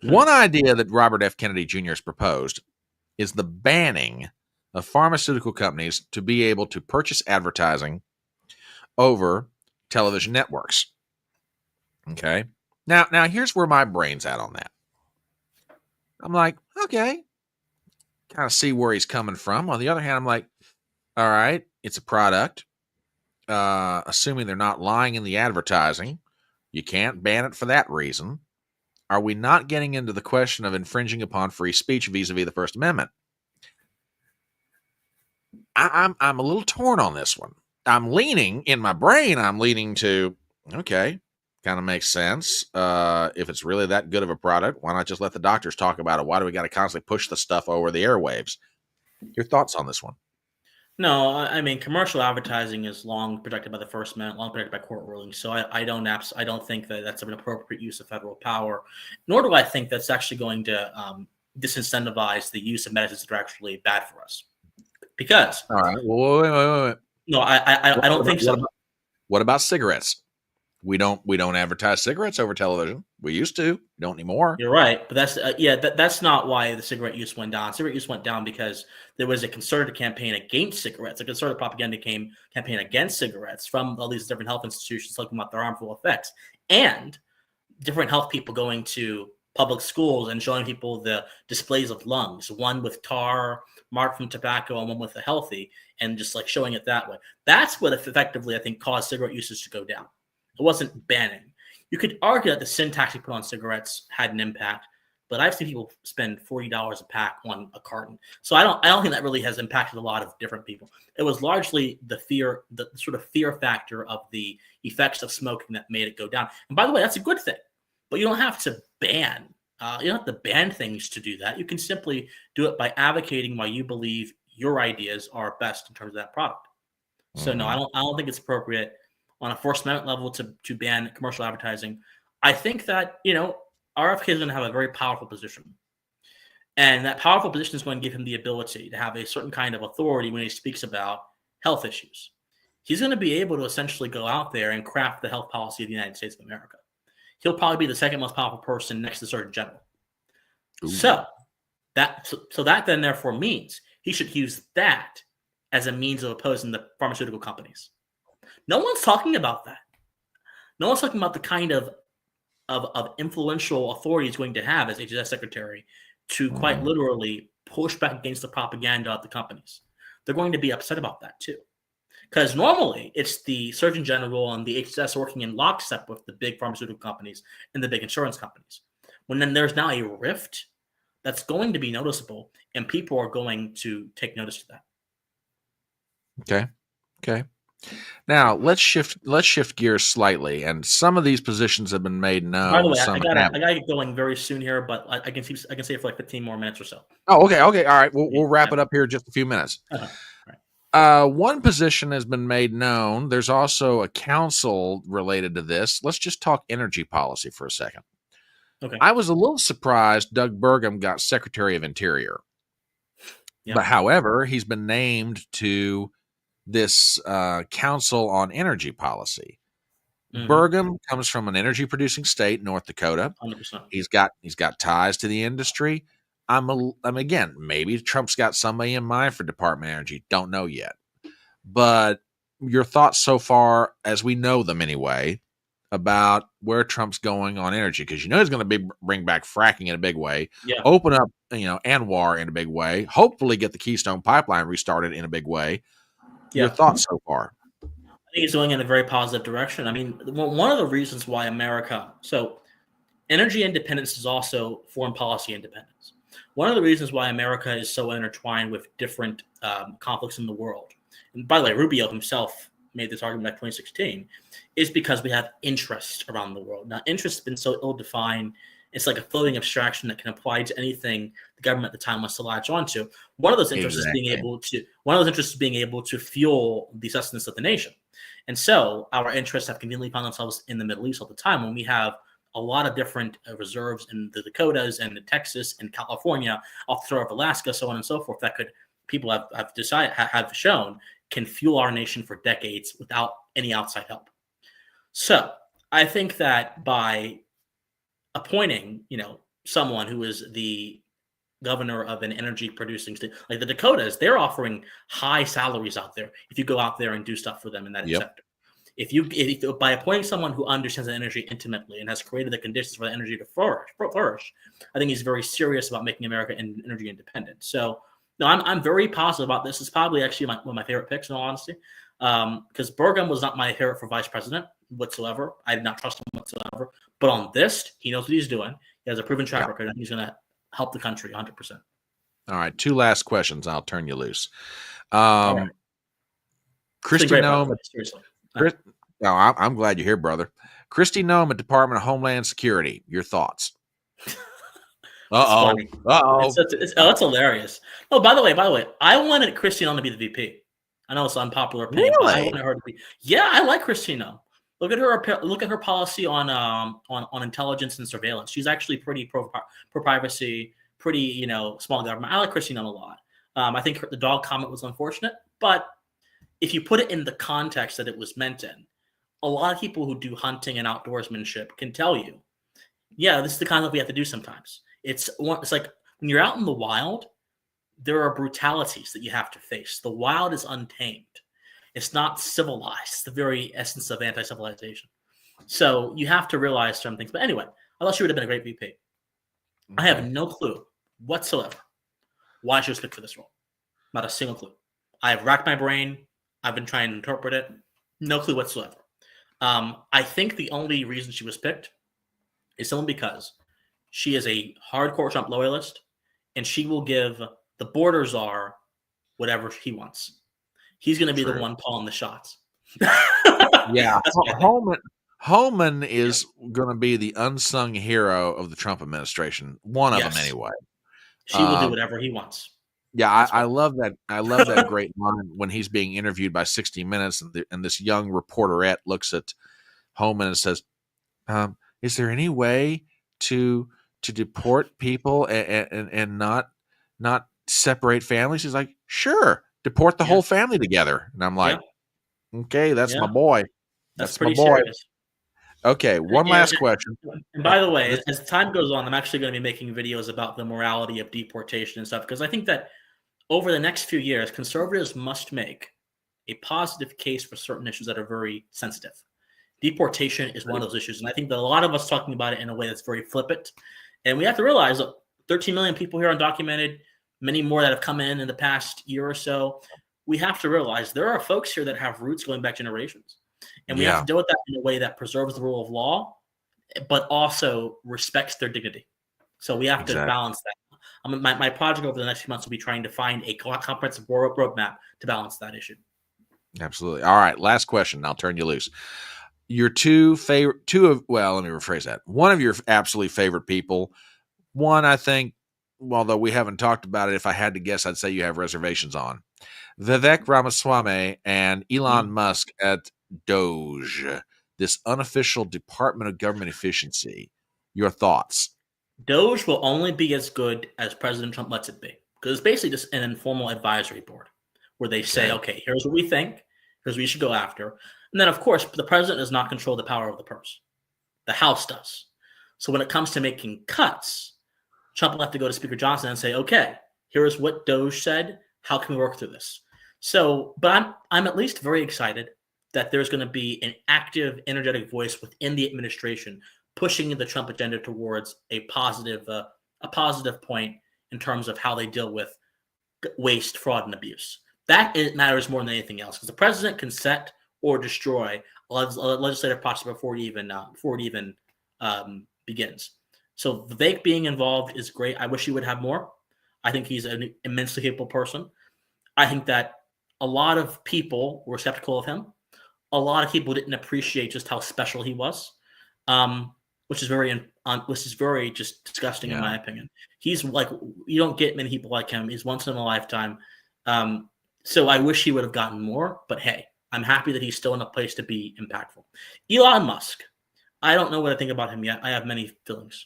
One idea that Robert F. Kennedy Jr. has proposed is the banning of pharmaceutical companies to be able to purchase advertising over television networks. Okay. Now here's where my brain's at on that. I'm like, okay, kind of see where he's coming from. On the other hand, I'm like, all right, it's a product. Assuming they're not lying in the advertising, you can't ban it for that reason. Are we not getting into the question of infringing upon free speech vis-a-vis the First Amendment? I'm a little torn on this one. I'm leaning to, okay, kind of makes sense. If it's really that good of a product, why not just let the doctors talk about it? Why do we got to constantly push the stuff over the airwaves? Your thoughts on this one? No, I mean, commercial advertising is long protected by the First Amendment, long protected by court rulings. So I don't think that that's an appropriate use of federal power, nor do I think that's actually going to disincentivize the use of medicines that are actually bad for us. Because all right, well, wait. No, I don't think so. What about cigarettes? We don't advertise cigarettes over television. We used to. We don't anymore. You're right, but that's not why the cigarette use went down. Cigarette use went down because there was a concerted campaign against cigarettes, a concerted propaganda campaign against cigarettes from all these different health institutions talking about their harmful effects, and different health people going to public schools and showing people the displays of lungs, one with tar marked from tobacco and one with a healthy, and just like showing it that way. That's what effectively I think caused cigarette usage to go down. It wasn't banning. You could argue that the sin tax we put on cigarettes had an impact, but I've seen people spend $40 a pack on a carton. So I don't think that really has impacted a lot of different people. It was largely the sort of fear factor of the effects of smoking that made it go down. And by the way, that's a good thing, but you don't have to ban. You don't have to ban things to do that. You can simply do it by advocating why you believe your ideas are best in terms of that product. So no, I don't think it's appropriate on a First Amendment level to ban commercial advertising. I think that, RFK is going to have a very powerful position. And that powerful position is going to give him the ability to have a certain kind of authority when he speaks about health issues. He's going to be able to essentially go out there and craft the health policy of the United States of America. He'll probably be the second most powerful person next to the Surgeon General. Ooh. So that then therefore means he should use that as a means of opposing the pharmaceutical companies. No one's talking about that. No one's talking about the kind of influential authority he's going to have as HHS secretary to quite literally push back against the propaganda of the companies. They're going to be upset about that too. Because normally it's the Surgeon General and the HHS working in lockstep with the big pharmaceutical companies and the big insurance companies. When then there's now a rift, that's going to be noticeable, and people are going to take notice of that. Okay. Now let's shift gears slightly, and some of these positions have been made known. By the way, I gotta get going very soon here, but I can say it for like 15 more minutes or so. Oh, okay, all right. We'll wrap it up here in just a few minutes. Right. One position has been made known. There's also a council related to this. Let's just talk energy policy for a second. Okay. I was a little surprised Doug Burgum got Secretary of Interior, but however, he's been named to this Council on Energy Policy. Burgum comes from an energy producing state, North Dakota. 100%. He's got ties to the industry. I'm again, maybe Trump's got somebody in mind for Department of Energy. Don't know yet. But your thoughts so far, as we know them anyway, about where Trump's going on energy, because he's going to bring back fracking in a big way, open up Anwar in a big way, hopefully get the Keystone Pipeline restarted in a big way. Your thoughts so far? I think he's going in a very positive direction. I mean, one of the reasons why energy independence is also foreign policy independence. One of the reasons why America is so intertwined with different conflicts in the world, and by the way, Rubio himself made this argument back in 2016, is because we have interest around the world. Now, interest has been so ill-defined. It's like a floating abstraction that can apply to anything the government at the time wants to latch onto. One of those interests is being able to fuel the sustenance of the nation. And so our interests have conveniently found themselves in the Middle East all the time, when we have a lot of different reserves in the Dakotas and in Texas and California, off the shore of Alaska, so on and so forth, that people have shown can fuel our nation for decades without any outside help. So I think that by appointing, someone who is the governor of an energy producing state, like the Dakotas, they're offering high salaries out there if you go out there and do stuff for them in that sector. If by appointing someone who understands the energy intimately and has created the conditions for the energy to flourish, I think he's very serious about making America energy independent. So, no, I'm very positive about this. It's probably actually one of my favorite picks, in all honesty, because Burgum was not my favorite for vice president whatsoever. I did not trust him whatsoever. But on this, he knows what he's doing. He has a proven track record, and he's going to help the country 100%. All right, 2 last questions. I'll turn you loose. Right. Kristi Noem. Seriously. I'm glad you're here, brother. Kristi Noem at Department of Homeland Security. Your thoughts? That's hilarious. Oh, by the way, I wanted Kristi Noem to be the VP. I know it's an unpopular opinion, but I wanted her to be. Yeah, I like Kristi Noem. Look at her policy on intelligence and surveillance. She's actually pretty pro privacy, pretty small government. I like Kristi Noem a lot. I think the dog comment was unfortunate, but if you put it in the context that it was meant in, a lot of people who do hunting and outdoorsmanship can tell you, this is the kind of we have to do sometimes. It's like when you're out in the wild, there are brutalities that you have to face. The wild is untamed. It's not civilized. It's the very essence of anti-civilization. So you have to realize some things. But anyway, I thought she would have been a great VP. Okay. I have no clue whatsoever why she was picked for this role. Not a single clue. I have racked my brain. I've been trying to interpret it. No clue whatsoever. I think the only reason she was picked is simply because she is a hardcore Trump loyalist, and she will give the border czar whatever he wants. He's going to be the one calling the shots. Yeah, Holman is going to be the unsung hero of the Trump administration. One of them, anyway. She will do whatever he wants. Yeah, I love that. I love that great line when he's being interviewed by 60 Minutes, and this young reporterette looks at Holman and says, "Is there any way to deport people and not separate families?" He's like, "Sure, deport the whole family together." And I'm like, "Okay, that's my boy. That's my boy." Serious. Okay, one last question. And by the way, as time goes on, I'm actually going to be making videos about the morality of deportation and stuff, because I think that over the next few years, conservatives must make a positive case for certain issues that are very sensitive. Deportation is one of those issues, and I think that a lot of us talking about it in a way that's very flippant. And we have to realize that 13 million people here undocumented, many more that have come in the past year or so. We have to realize there are folks here that have roots going back generations. And we have to deal with that in a way that preserves the rule of law, but also respects their dignity. So we have to balance that. My project over the next few months will be trying to find a comprehensive roadmap to balance that issue. Absolutely. All right, last question. I'll turn you loose. Your let me rephrase that. One of your absolutely favorite people. One, I think, although we haven't talked about it, if I had to guess, I'd say you have reservations on. Vivek Ramaswamy and Elon Musk at Doge, this unofficial Department of Government Efficiency. Your thoughts? Doge will only be as good as President Trump lets it be, because it's basically just an informal advisory board where they say, okay, here's what we think, here's what you should go after. And then, of course, the president does not control the power of the purse. The House does. So when it comes to making cuts, Trump will have to go to Speaker Johnson and say, okay, here's what Doge said. How can we work through this? So, but I'm at least very excited that there's going to be an active, energetic voice within the administration pushing the Trump agenda towards a positive point in terms of how they deal with waste, fraud, and abuse. That matters more than anything else, because the president can set or destroy a legislative process before it even begins. So Vivek being involved is great. I wish he would have more. I think he's an immensely capable person. I think that a lot of people were skeptical of him. A lot of people didn't appreciate just how special he was, which is very just disgusting in my opinion. He's like, you don't get many people like him. He's once in a lifetime. So I wish he would have gotten more, but hey, I'm happy that he's still in a place to be impactful. Elon Musk, I don't know what I think about him yet. I have many feelings.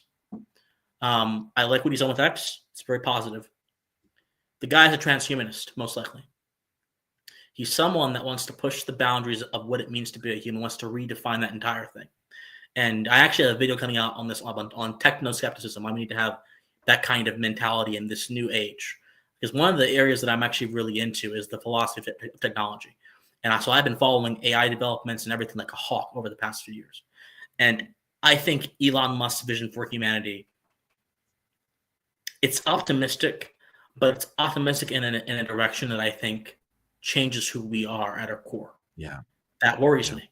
I like what he's done with X. It's very positive. The guy's a transhumanist, most likely. He's someone that wants to push the boundaries of what it means to be a human, wants to redefine that entire thing. And I actually have a video coming out on this on techno-skepticism. I need to have that kind of mentality in this new age. Because one of the areas that I'm actually really into is the philosophy of technology. And so I've been following AI developments and everything like a hawk over the past few years. And I think Elon Musk's vision for humanity, it's optimistic, but it's optimistic in a direction that I think changes who we are at our core. Yeah. That worries me.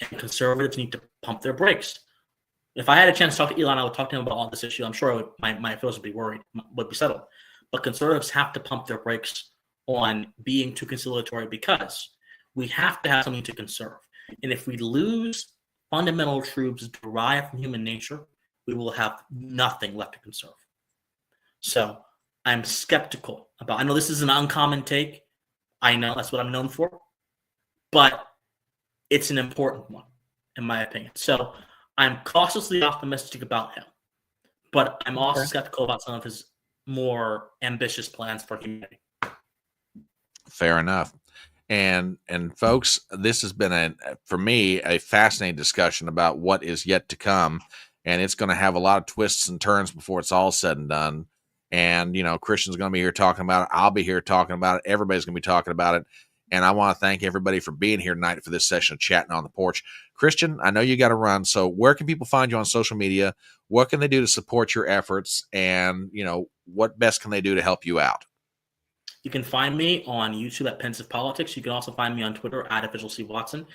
And conservatives need to pump their brakes. If I had a chance to talk to Elon, I would talk to him about all this issue. I'm sure my feelings would be worried, would be settled. But conservatives have to pump their brakes on being too conciliatory, because we have to have something to conserve. And if we lose fundamental truths derived from human nature, we will have nothing left to conserve. So I'm skeptical about, I know this is an uncommon take. I know that's what I'm known for, but it's an important one, in my opinion. So I'm cautiously optimistic about him, but I'm also skeptical about some of his more ambitious plans for humanity. Fair enough. And folks, this has been for me a fascinating discussion about what is yet to come, and it's going to have a lot of twists and turns before it's all said and done. And Christian's going to be here talking about it. I'll be here talking about it. Everybody's going to be talking about it. And I want to thank everybody for being here tonight for this session of Chatting on the Porch. Christian, I know you got to run, so where can people find you on social media? What can they do to support your efforts? And what best can they do to help you out? You can find me on YouTube at Pensive Politics. You can also find me on Twitter at Official C. Watson.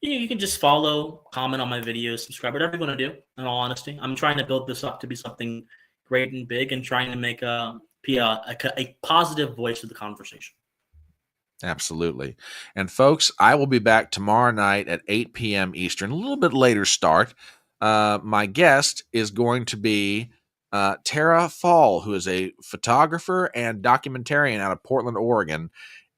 You can just follow, comment on my videos, subscribe, whatever you want to do, in all honesty. I'm trying to build this up to be something great and big, and trying to make a positive voice of the conversation. Absolutely. And folks, I will be back tomorrow night at 8 p.m. Eastern, a little bit later start. My guest is going to be Tara Fall, who is a photographer and documentarian out of Portland, Oregon.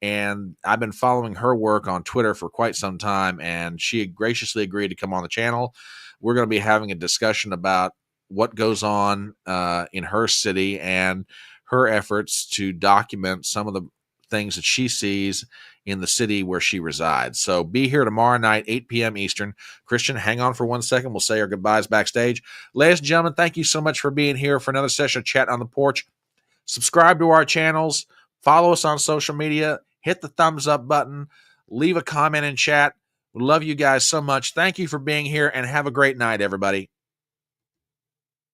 And I've been following her work on Twitter for quite some time, and she graciously agreed to come on the channel. We're going to be having a discussion about what goes on in her city and her efforts to document some of the things that she sees in the city where she resides. So be here tomorrow night, 8 p.m. Eastern. Christian, hang on for 1 second. We'll say our goodbyes backstage. Ladies and gentlemen, thank you so much for being here for another session of Chat on the Porch. Subscribe to our channels. Follow us on social media. Hit the thumbs up button. Leave a comment in chat. We love you guys so much. Thank you for being here, and have a great night, everybody.